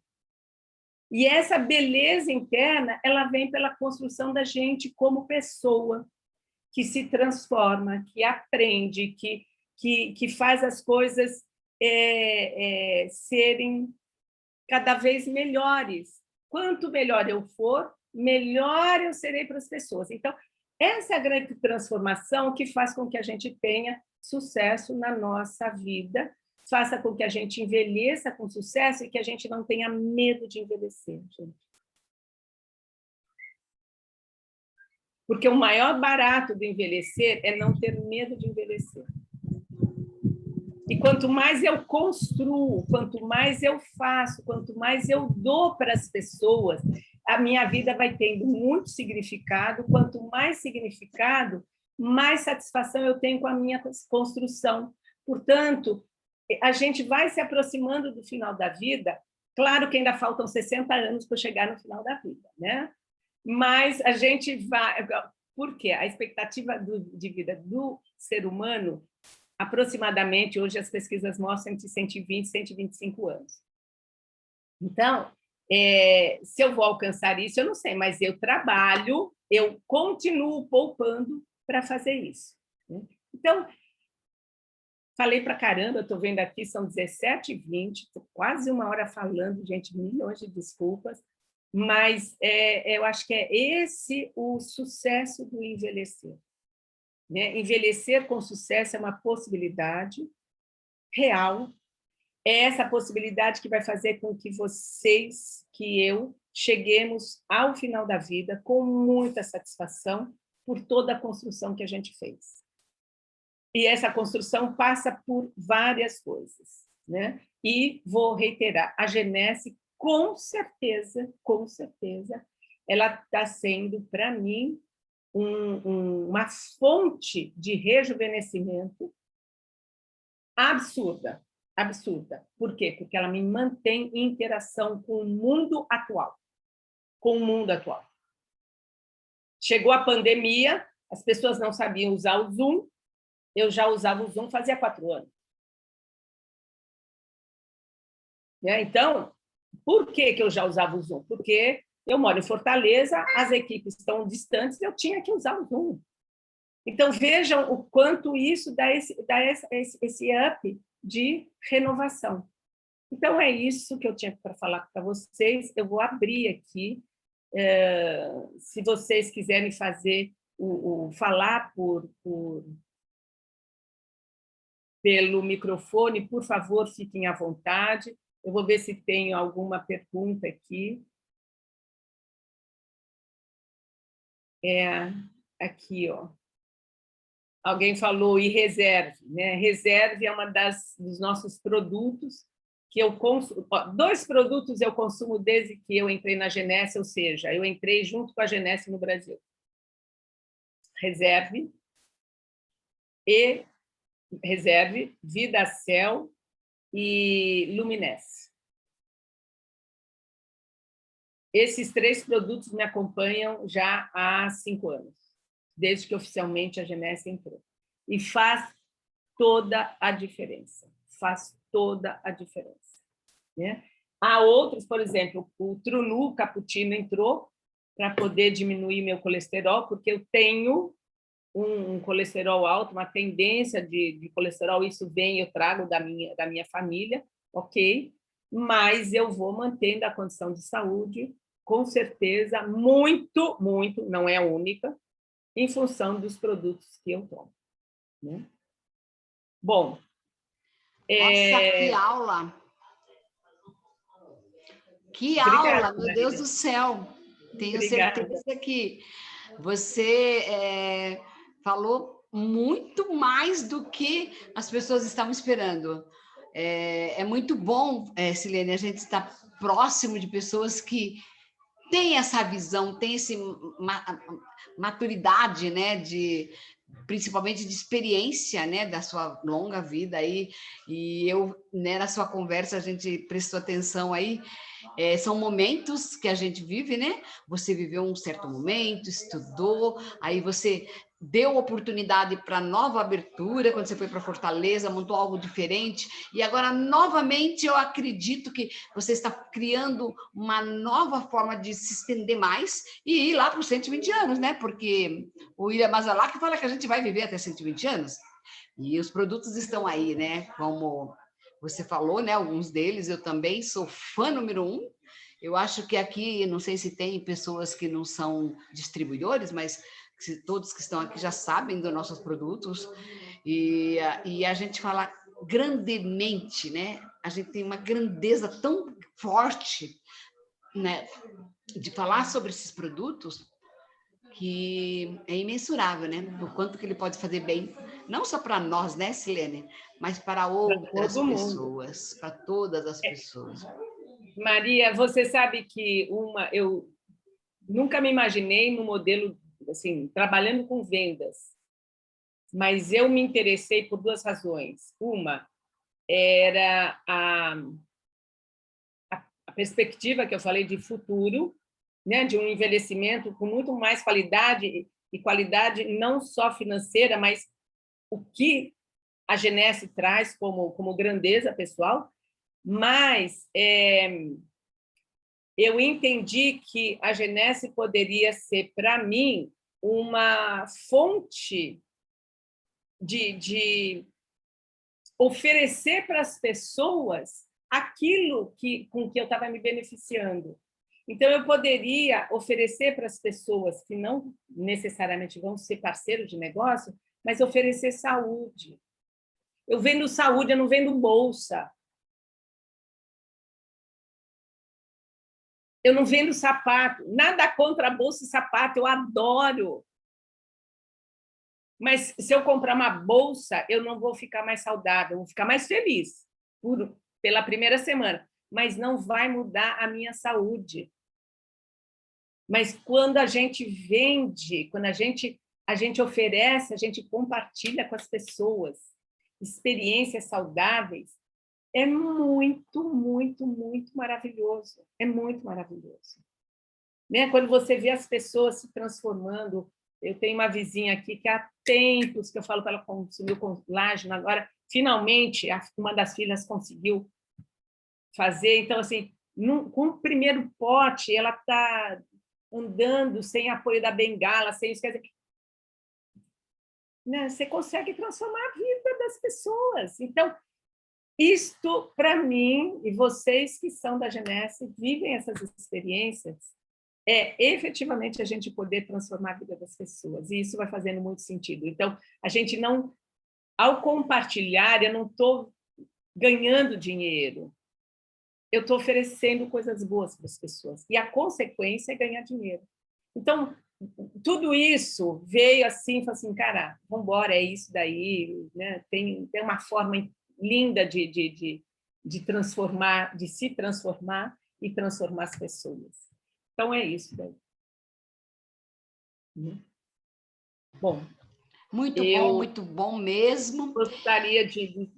B: E essa beleza interna, ela vem pela construção da gente como pessoa, que se transforma, que aprende, que faz as coisas serem cada vez melhores. Quanto melhor eu for, melhor eu serei para as pessoas. Então, essa é a grande transformação que faz com que a gente tenha sucesso na nossa vida, faça com que a gente envelheça com sucesso e que a gente não tenha medo de envelhecer, gente. Porque o maior barato do envelhecer é não ter medo de envelhecer. E quanto mais eu construo, quanto mais eu faço, quanto mais eu dou para as pessoas, a minha vida vai tendo muito significado. Quanto mais significado, mais satisfação eu tenho com a minha construção. Portanto, a gente vai se aproximando do final da vida. Claro que ainda faltam 60 anos para chegar no final da vida, né? Mas a gente vai... Por quê? A expectativa de vida do ser humano, aproximadamente, hoje as pesquisas mostram entre 120 e 125 anos. Então, se eu vou alcançar isso, eu não sei, mas eu trabalho, eu continuo poupando para fazer isso. Então, falei para caramba, estou vendo aqui, são 17h20, estou quase 1 hora falando, gente, milhões de desculpas, mas eu acho que é esse o sucesso do envelhecer. Né? Envelhecer com sucesso é uma possibilidade real, é essa possibilidade que vai fazer com que vocês, que eu, cheguemos ao final da vida com muita satisfação por toda a construção que a gente fez. E essa construção passa por várias coisas. Né? E vou reiterar, a Genesse, com certeza, ela está sendo, para mim, uma fonte de rejuvenescimento absurda. Absurda. Por quê? Porque ela me mantém em interação com o mundo atual. Chegou a pandemia, as pessoas não sabiam usar o Zoom, eu já usava o Zoom fazia 4 anos. Então, por que eu já usava o Zoom? Porque eu moro em Fortaleza, as equipes estão distantes, eu tinha que usar o Zoom. Então, vejam o quanto isso dá esse up de renovação. Então, é isso que eu tinha para falar para vocês. Eu vou abrir aqui, se vocês quiserem fazer falar pelo microfone, por favor, fiquem à vontade. Eu vou ver se tenho alguma pergunta aqui. Aqui, ó. Alguém falou e reserve, né? Reserve é uma dos nossos produtos que eu consumo. 2 produtos eu consumo desde que eu entrei na Genesse, ou seja, eu entrei junto com a Genesse no Brasil. Reserve, Vidacel e Luminesce. Esses 3 produtos me acompanham já há 5 anos, desde que oficialmente a Genesse entrou. E faz toda a diferença. Né? Há outros, por exemplo, o Trunu Cappuccino entrou para poder diminuir meu colesterol, porque eu tenho um colesterol alto, uma tendência de colesterol, isso eu trago da minha família, ok? Mas eu vou mantendo a condição de saúde, com certeza, muito, não é a única, em função dos produtos que eu tomo. Né? Bom...
A: Nossa, que aula! Que
B: Obrigada,
A: aula, meu Deus do céu! Tenho certeza que você falou muito mais do que as pessoas estavam esperando. É muito bom, Silene, a gente estar próximo de pessoas que têm essa visão, têm essa maturidade, né, principalmente de experiência, né, da sua longa vida aí, e eu, né, na sua conversa, a gente prestou atenção aí, são momentos que a gente vive, né, você viveu um certo momento, estudou, aí você deu oportunidade para nova abertura, quando você foi para Fortaleza, montou algo diferente, e agora, novamente, eu acredito que você está criando uma nova forma de se estender mais e ir lá para os 120 anos, né? Porque o William Masalak fala que a gente vai viver até 120 anos, e os produtos estão aí, né? Como você falou, né? Alguns deles, eu também sou fã número 1, eu acho que aqui, não sei se tem pessoas que não são distribuidores, mas todos que estão aqui já sabem dos nossos produtos, e a gente fala grandemente, né? A gente tem uma grandeza tão forte, né, de falar sobre esses produtos, que é imensurável, né? O quanto que ele pode fazer bem, não só para nós, né, Silene, mas para outras pessoas, para todas as pessoas.
B: Maria, você sabe que eu nunca me imaginei no modelo, assim, trabalhando com vendas, mas eu me interessei por duas razões. Uma era a perspectiva que eu falei de futuro, né, de um envelhecimento com muito mais qualidade, e qualidade não só financeira, mas o que a Genesse traz como grandeza pessoal, mas eu entendi que a Genesse poderia ser, para mim, uma fonte de oferecer para as pessoas aquilo com que eu estava me beneficiando. Então, eu poderia oferecer para as pessoas que não necessariamente vão ser parceiros de negócio, mas oferecer saúde. Eu vendo saúde, eu não vendo bolsa. Eu não vendo sapato. Nada contra bolsa e sapato, eu adoro. Mas se eu comprar uma bolsa, eu não vou ficar mais saudável, eu vou ficar mais feliz pela primeira semana, mas não vai mudar a minha saúde. Mas quando a gente vende, quando a gente oferece, a gente compartilha com as pessoas experiências saudáveis, é muito, muito, muito maravilhoso. É muito maravilhoso. Né? Quando você vê as pessoas se transformando. Eu tenho uma vizinha aqui que há tempos que eu falo para ela consumir colágeno, agora, finalmente, uma das filhas conseguiu fazer. Então, assim, com o primeiro pote, ela está andando sem apoio da bengala, sem isso. Quer dizer, né? Você consegue transformar a vida das pessoas. Então, isto, para mim, e vocês que são da Genesse, vivem essas experiências, efetivamente a gente poder transformar a vida das pessoas, e isso vai fazendo muito sentido. Então, a gente não, ao compartilhar, eu não estou ganhando dinheiro, eu estou oferecendo coisas boas para as pessoas, e a consequência é ganhar dinheiro. Então, tudo isso veio assim, falei assim, cara, vamos embora, é isso daí, né? Tem uma forma linda de transformar, de se transformar e transformar as pessoas. Então, é isso daí. Bom,
A: muito bom mesmo.
B: Gostaria de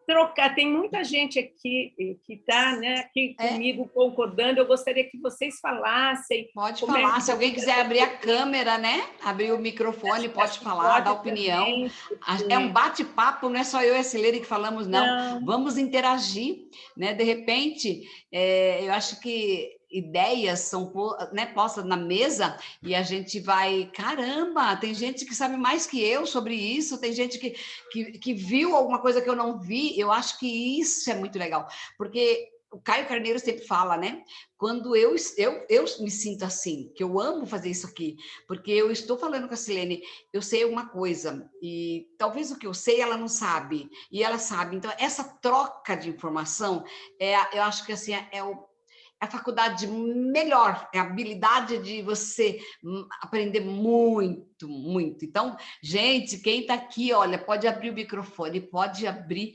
B: trocar. Tem muita gente aqui que está, né, aqui comigo concordando. Eu gostaria que vocês falassem.
A: Pode falar. Se alguém quiser abrir a câmera, né? Abrir o microfone, pode falar, dar opinião. Também, porque... É um bate-papo, não é só eu e a Silene que falamos, não. Vamos interagir, né? De repente, eu acho que ideias são, né, postas na mesa e a gente vai, caramba, tem gente que sabe mais que eu sobre isso, tem gente que viu alguma coisa que eu não vi. Eu acho que isso é muito legal, porque o Caio Carneiro sempre fala, né? Quando eu me sinto assim, que eu amo fazer isso aqui, porque eu estou falando com a Silene, eu sei alguma coisa, e talvez o que eu sei ela não sabe, e ela sabe. Então, essa troca de informação, eu acho que assim, a faculdade melhor, é a habilidade de você aprender muito, muito. Então, gente, quem está aqui, olha, pode abrir o microfone, pode abrir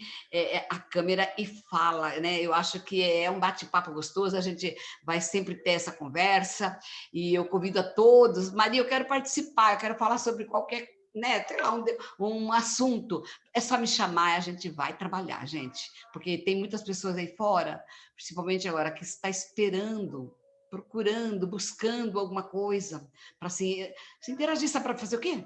A: a câmera e fala, né? Eu acho que é um bate-papo gostoso, a gente vai sempre ter essa conversa, e eu convido a todos. Maria, eu quero participar, eu quero falar sobre qualquer, né, sei lá, um assunto, é só me chamar, a gente vai trabalhar, gente, porque tem muitas pessoas aí fora, principalmente agora, que está esperando, procurando, buscando alguma coisa para se interagir, sabe, para fazer o quê?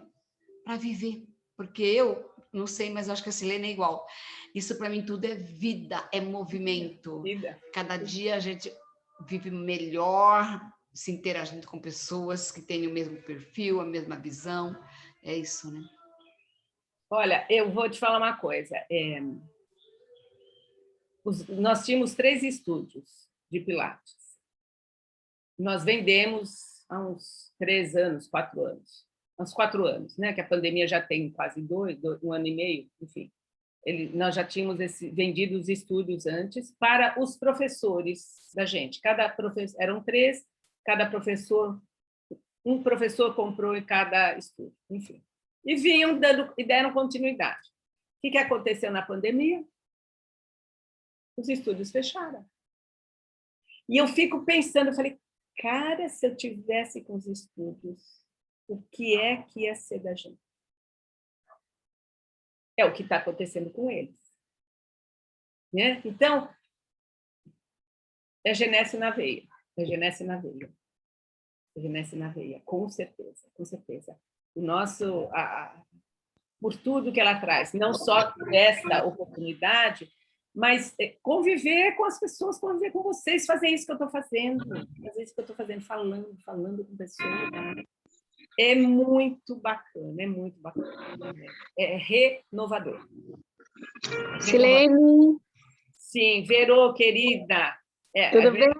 A: Para viver, porque eu não sei, mas eu acho que a Silene é igual. Isso para mim tudo é vida, é movimento. Vida. Cada dia a gente vive melhor, se interagindo com pessoas que têm o mesmo perfil, a mesma visão. É isso, né?
B: Olha, eu vou te falar uma coisa. Nós tínhamos 3 estúdios de Pilates. Nós vendemos há uns 3 anos, 4 anos. Uns 4 anos, né? Que a pandemia já tem quase 1 ano e meio, enfim. Nós já tínhamos vendido os estúdios antes para os professores da gente. Eram 3, cada professor, um professor comprou em cada estúdio, enfim. E vinham e deram continuidade. O que aconteceu na pandemia? Os estúdios fecharam. E eu fico pensando, eu falei, cara, se eu tivesse com os estúdios, o que é que ia ser da gente? É o que está acontecendo com eles. Né? Então, é genesse na veia. É genesse na veia. É genesse na veia, com certeza, com certeza. O nosso... por tudo que ela traz, não só desta oportunidade, mas conviver com as pessoas, conviver com vocês, fazer isso que eu estou fazendo, falando com pessoas. É muito bacana, é renovador.
C: Silene.
B: Sim, Verô, querida.
C: Tudo bem?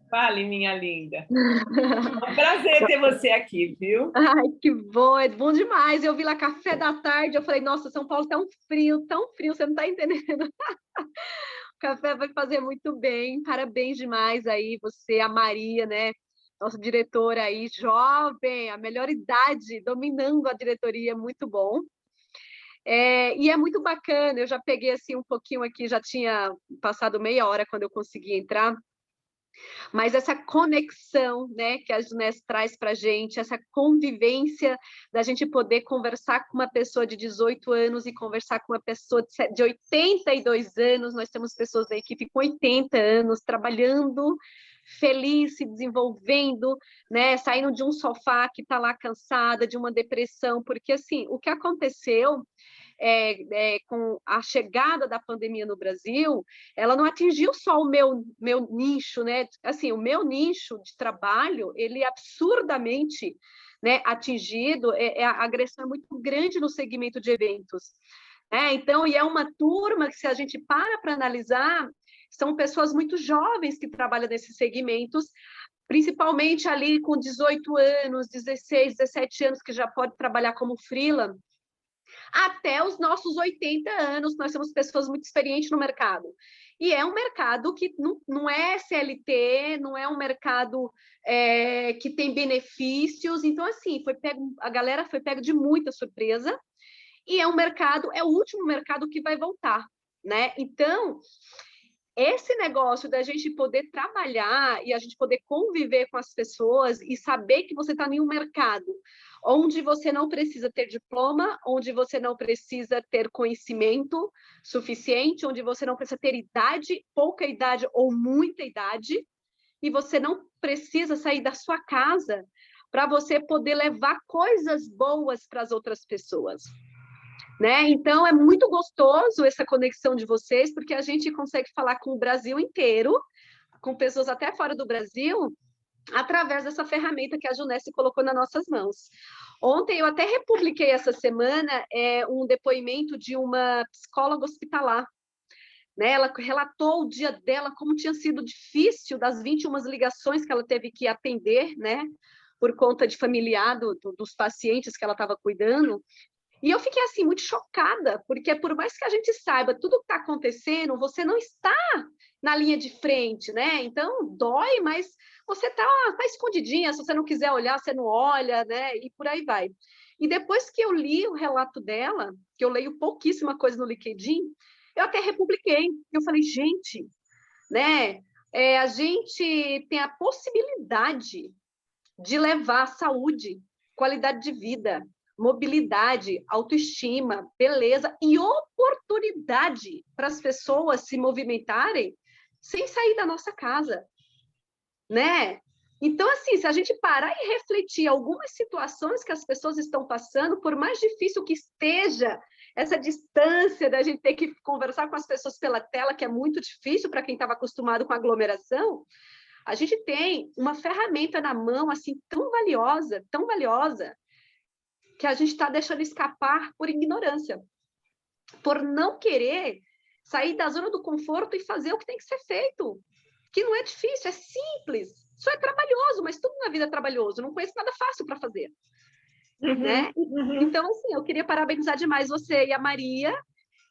B: Fale, minha linda. É um prazer ter você aqui, viu?
C: Ai, que bom, é bom demais. Eu vi lá café da tarde, eu falei, nossa, São Paulo tá tão frio, você não tá entendendo. O café vai fazer muito bem, parabéns demais aí, você, a Maria, né? Nossa diretora aí, jovem, a melhor idade, dominando a diretoria, muito bom. E é muito bacana, eu já peguei assim um pouquinho aqui, já tinha passado meia hora quando eu consegui entrar, mas essa conexão, né, que a Junés traz para a gente, essa convivência da gente poder conversar com uma pessoa de 18 anos e conversar com uma pessoa de 82 anos, nós temos pessoas da equipe com 80 anos, trabalhando, feliz, se desenvolvendo, né, saindo de um sofá que está lá cansada, de uma depressão, porque assim, o que aconteceu com a chegada da pandemia no Brasil, ela não atingiu só o meu nicho, né? Assim, o meu nicho de trabalho, ele é absurdamente, né, atingido, a agressão é muito grande no segmento de eventos. Então, e é uma turma que, se a gente para analisar, são pessoas muito jovens que trabalham nesses segmentos, principalmente ali com 18 anos, 16, 17 anos, que já pode trabalhar como freela, até os nossos 80 anos, nós somos pessoas muito experientes no mercado. E é um mercado que não é CLT, não é um mercado que tem benefícios. Então, assim, a galera foi pega de muita surpresa, e é o último mercado que vai voltar, né? Então, esse negócio da gente poder trabalhar e a gente poder conviver com as pessoas e saber que você está em um mercado onde você não precisa ter diploma, onde você não precisa ter conhecimento suficiente, onde você não precisa ter idade, pouca idade ou muita idade, e você não precisa sair da sua casa para você poder levar coisas boas para as outras pessoas. Né? Então, é muito gostoso essa conexão de vocês, porque a gente consegue falar com o Brasil inteiro, com pessoas até fora do Brasil, através dessa ferramenta que a Junés colocou nas nossas mãos. Ontem, eu até republiquei essa semana um depoimento de uma psicóloga hospitalar. Né? Ela relatou o dia dela, como tinha sido difícil, das 21 ligações que ela teve que atender, né? Por conta de familiar dos pacientes que ela estava cuidando. E eu fiquei, assim, muito chocada, porque por mais que a gente saiba tudo o que está acontecendo, você não está na linha de frente, né? Então, dói, mas você está escondidinha, se você não quiser olhar, você não olha, né? E por aí vai. E depois que eu li o relato dela, que eu leio pouquíssima coisa no LinkedIn, eu até republiquei. Eu falei, gente, né? A gente tem a possibilidade de levar saúde, qualidade de vida, mobilidade, autoestima, beleza e oportunidade para as pessoas se movimentarem sem sair da nossa casa, né? Então, assim, se a gente parar e refletir algumas situações que as pessoas estão passando, por mais difícil que esteja essa distância da gente ter que conversar com as pessoas pela tela, que é muito difícil para quem estava acostumado com aglomeração, a gente tem uma ferramenta na mão, assim, tão valiosa, que a gente está deixando escapar por ignorância, por não querer sair da zona do conforto e fazer o que tem que ser feito, que não é difícil, é simples, só é trabalhoso, mas tudo na vida é trabalhoso, não conheço nada fácil para fazer. Né? Então, assim, eu queria parabenizar demais você e a Maria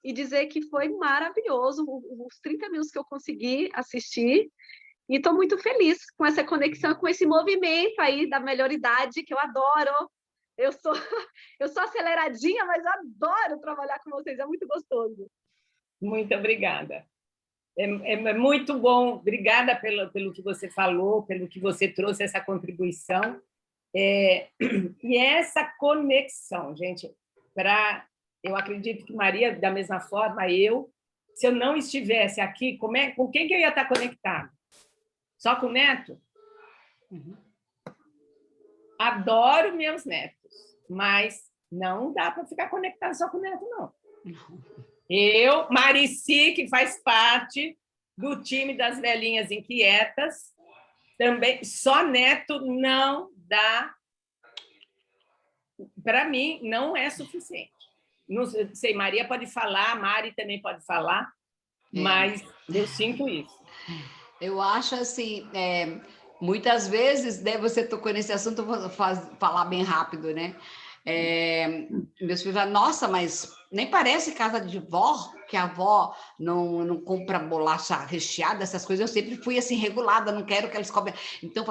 C: e dizer que foi maravilhoso os 30 minutos que eu consegui assistir. E estou muito feliz com essa conexão, com esse movimento aí da melhor idade, que eu adoro. Eu sou aceleradinha, mas eu adoro trabalhar com vocês, é muito gostoso.
B: Muito obrigada. É muito bom. Obrigada pelo que você falou, pelo que você trouxe, essa contribuição. E essa conexão, gente, para Eu acredito que Maria, da mesma forma, se eu não estivesse aqui, com quem que eu ia estar conectado? Só com o neto?
A: Uhum.
B: Adoro meus netos, mas não dá para ficar conectado só com o neto, não. Marici, que faz parte do time das velhinhas inquietas, também, só neto não dá. Para mim, não é suficiente. Não sei, Maria pode falar, Mari também pode falar, mas eu sinto isso.
A: Eu acho assim, muitas vezes, né, você tocou nesse assunto, eu vou falar bem rápido, né? Meus filhos falam, nossa, mas nem parece casa de vó, que a avó não compra bolacha recheada, essas coisas. Eu sempre fui assim, regulada, não quero que eles comem. Então,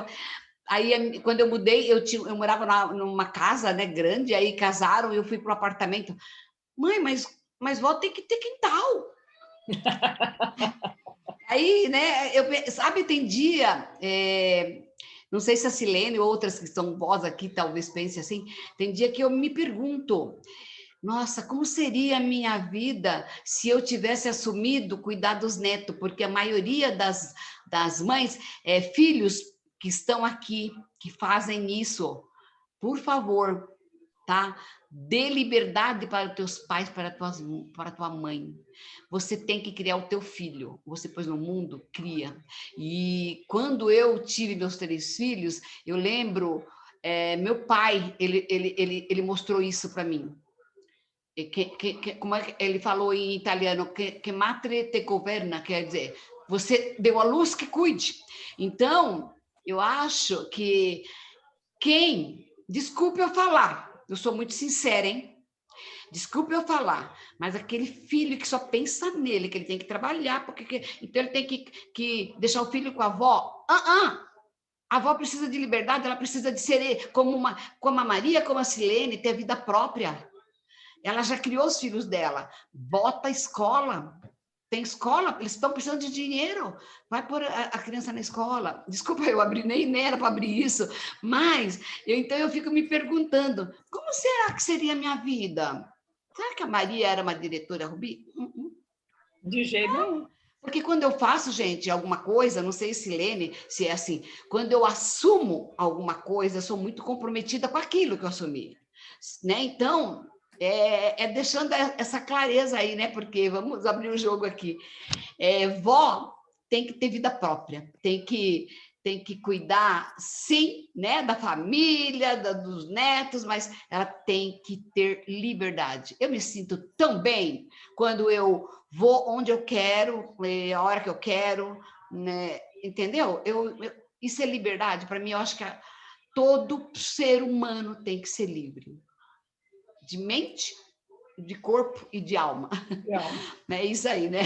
A: aí, quando eu mudei, eu morava numa casa, né, grande, aí casaram e eu fui para o apartamento. Mãe, mas vó tem que ter quintal. Aí, né, sabe, tem dia, não sei se a Silene ou outras que são vós aqui talvez pensem assim, tem dia que eu me pergunto, nossa, como seria a minha vida se eu tivesse assumido cuidar dos netos? Porque a maioria das mães, filhos que estão aqui, que fazem isso, por favor, tá? Dê liberdade para os teus pais, para a tua mãe. Você tem que criar o teu filho. Você pôs no mundo, cria. E quando eu tive meus 3 filhos, eu lembro, meu pai, ele mostrou isso para mim. Como ele falou em italiano, que madre te governa, quer dizer, você deu a luz, que cuide. Então, eu acho que desculpe eu falar, eu sou muito sincera, hein? Desculpe eu falar, mas aquele filho que só pensa nele, que ele tem que trabalhar, então ele tem que deixar o filho com a avó. A avó precisa de liberdade, ela precisa de ser como a Maria, como a Silene, ter vida própria. Ela já criou os filhos dela. Bota a escola. Tem escola, eles estão precisando de dinheiro. Vai pôr a criança na escola. Desculpa, eu abri, nem era para abrir isso. Mas, então eu fico me perguntando, como será que seria a minha vida? Será que a Maria era uma diretora, Rubi?
B: De jeito nenhum.
A: Porque quando eu faço, gente, alguma coisa, não sei se Lene, se é assim, quando eu assumo alguma coisa, eu sou muito comprometida com aquilo que eu assumi. Né? Então, deixando essa clareza aí, né? Porque vamos abrir o jogo aqui. Vó tem que ter vida própria, tem que cuidar, sim, né, da família, dos netos, mas ela tem que ter liberdade. Eu me sinto tão bem quando eu vou onde eu quero, a hora que eu quero, né? Entendeu? Isso é liberdade. Para mim, eu acho que todo ser humano tem que ser livre. De mente, de corpo e de alma. É isso aí, né?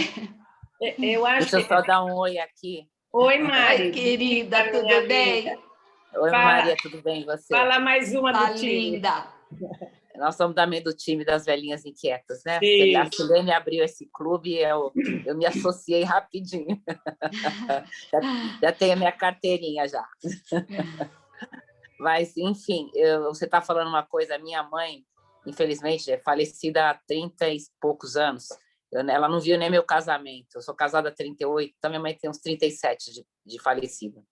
B: Eu acho
D: Deixa eu só dar um oi aqui.
B: Oi, Mari.
A: Oi, querida, tudo bem?
D: Oi, Maria, tudo bem? E você?
B: Fala mais uma do time.
A: Linda.
D: Nós somos também do time das velhinhas inquietas, né?
B: Sim.
D: A Silene abriu esse clube e eu me associei rapidinho. Já tenho a minha carteirinha já. Mas, enfim, você está falando uma coisa, minha mãe, infelizmente, é falecida há 30 e poucos anos. Ela não viu nem meu casamento. Eu sou casada há 38, então minha mãe tem uns 37 de falecida.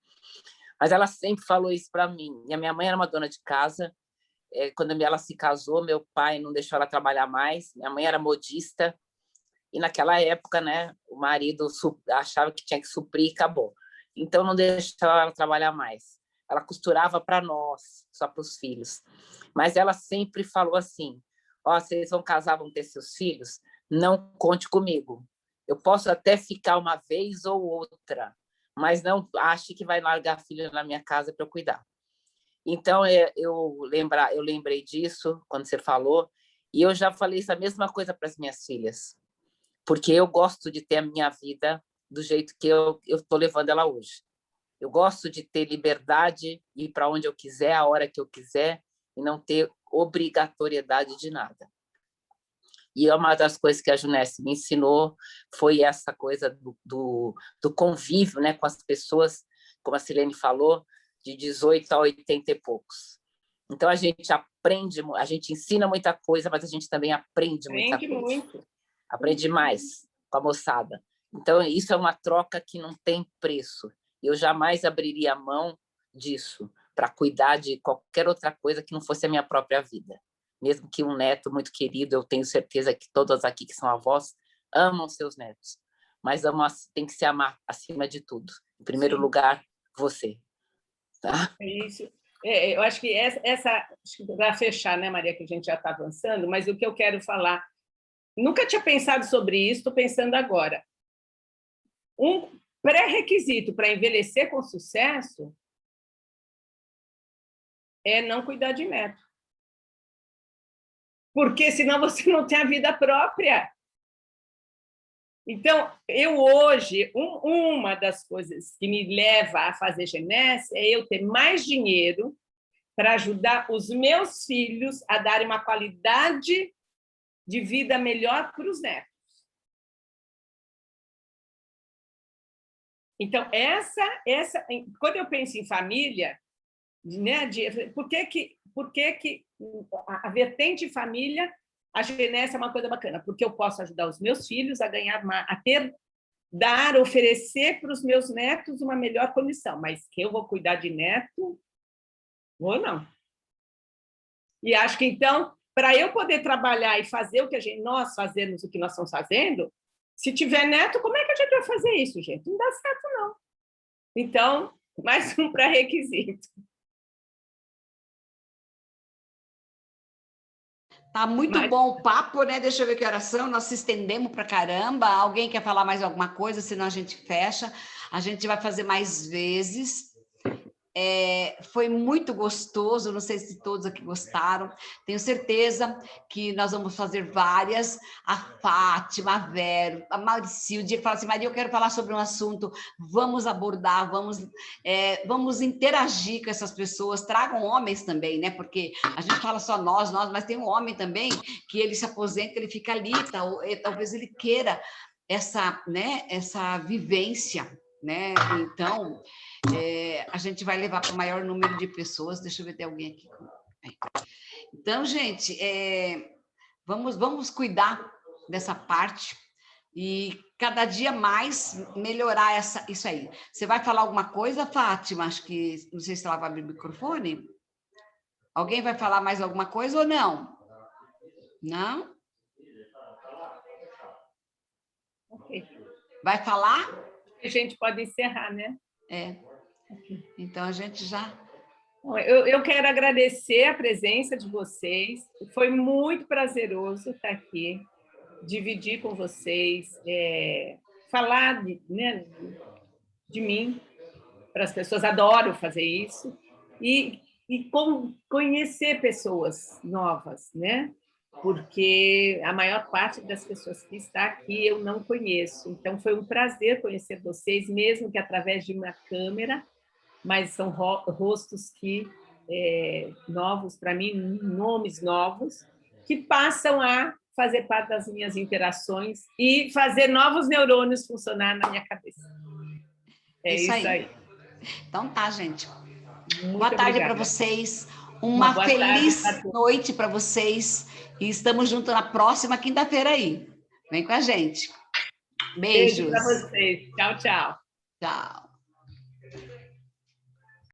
D: Mas ela sempre falou isso para mim. E a minha mãe era uma dona de casa. Quando ela se casou, meu pai não deixou ela trabalhar mais. Minha mãe era modista. E naquela época, né, o marido achava que tinha que suprir e acabou. Então não deixou ela trabalhar mais. Ela costurava para nós, só para os filhos. Mas ela sempre falou assim: vocês vão casar, vão ter seus filhos, não conte comigo. Eu posso até ficar uma vez ou outra, mas não ache que vai largar filho na minha casa para eu cuidar. Então, eu lembrei disso quando você falou, e eu já falei essa mesma coisa para as minhas filhas, porque eu gosto de ter a minha vida do jeito que eu estou levando ela hoje. Eu gosto de ter liberdade, ir para onde eu quiser, a hora que eu quiser, e não ter obrigatoriedade de nada. E uma das coisas que a Junesse me ensinou foi essa coisa do convívio, né, com as pessoas, como a Silene falou, de 18 a 80 e poucos. Então, a gente aprende, a gente ensina muita coisa, mas a gente também aprende muita coisa.
B: Muito.
D: Aprende mais com a moçada. Então, isso é uma troca que não tem preço. Eu jamais abriria a mão disso para cuidar de qualquer outra coisa que não fosse a minha própria vida. Mesmo que um neto muito querido, eu tenho certeza que todas aqui que são avós amam seus netos, mas tem que se amar acima de tudo. Em primeiro lugar, você. Tá?
B: É isso. Eu acho que para fechar, né, Maria, que a gente já está avançando, mas o que eu quero falar, nunca tinha pensado sobre isso, estou pensando agora. Um pré-requisito para envelhecer com sucesso é não cuidar de neto. Porque senão você não tem a vida própria. Então, eu hoje, uma das coisas que me leva a fazer Genesse é eu ter mais dinheiro para ajudar os meus filhos a darem uma qualidade de vida melhor para os netos. Então, quando eu penso em família, né, por que a vertente família, a Genesse é uma coisa bacana? Porque eu posso ajudar os meus filhos a ganhar, oferecer para os meus netos uma melhor condição, mas que eu vou cuidar de neto, ou não. E acho que, então, para eu poder trabalhar e fazer nós fazemos o que nós estamos fazendo, se tiver neto, como é que a gente vai fazer isso, gente? Não dá certo, não. Então, mais um pré-requisito.
A: Tá muito bom o papo, né? Deixa eu ver que horas são. Nós se estendemos para caramba. Alguém quer falar mais alguma coisa? Senão a gente fecha. A gente vai fazer mais vezes. Foi muito gostoso. Não sei se todos aqui gostaram. Tenho certeza que nós vamos fazer várias. A Fátima, a Vero, a Mauricio, o dia que fala assim, Maria, eu quero falar sobre um assunto. Vamos abordar, vamos interagir com essas pessoas. Tragam homens também, né? Porque a gente fala só nós, mas tem um homem também que ele se aposenta, ele fica ali, talvez ele queira essa vivência, né? Então, a gente vai levar para o maior número de pessoas. Deixa eu ver, tem alguém aqui. Então, gente, vamos cuidar dessa parte e cada dia mais melhorar isso aí. Você vai falar alguma coisa, Fátima? Acho que, não sei se ela vai abrir o microfone. Alguém vai falar mais alguma coisa ou não? Não?
B: Ok.
A: Vai falar?
B: A gente pode encerrar, né?
A: Então, a gente já...
B: Eu quero agradecer a presença de vocês. Foi muito prazeroso estar aqui, dividir com vocês, falar de mim para as pessoas. Adoro fazer isso. E conhecer pessoas novas, né? Porque a maior parte das pessoas que está aqui eu não conheço. Então, foi um prazer conhecer vocês, mesmo que através de uma câmera, mas são rostos novos para mim, nomes novos, que passam a fazer parte das minhas interações e fazer novos neurônios funcionar na minha cabeça. Isso aí.
A: Então tá, gente.
B: Muito
A: boa tarde para vocês. Uma feliz noite para vocês. E estamos juntos na próxima quinta-feira aí. Vem com a gente. Beijos.
B: Beijo para vocês. Tchau, tchau.
A: Tchau.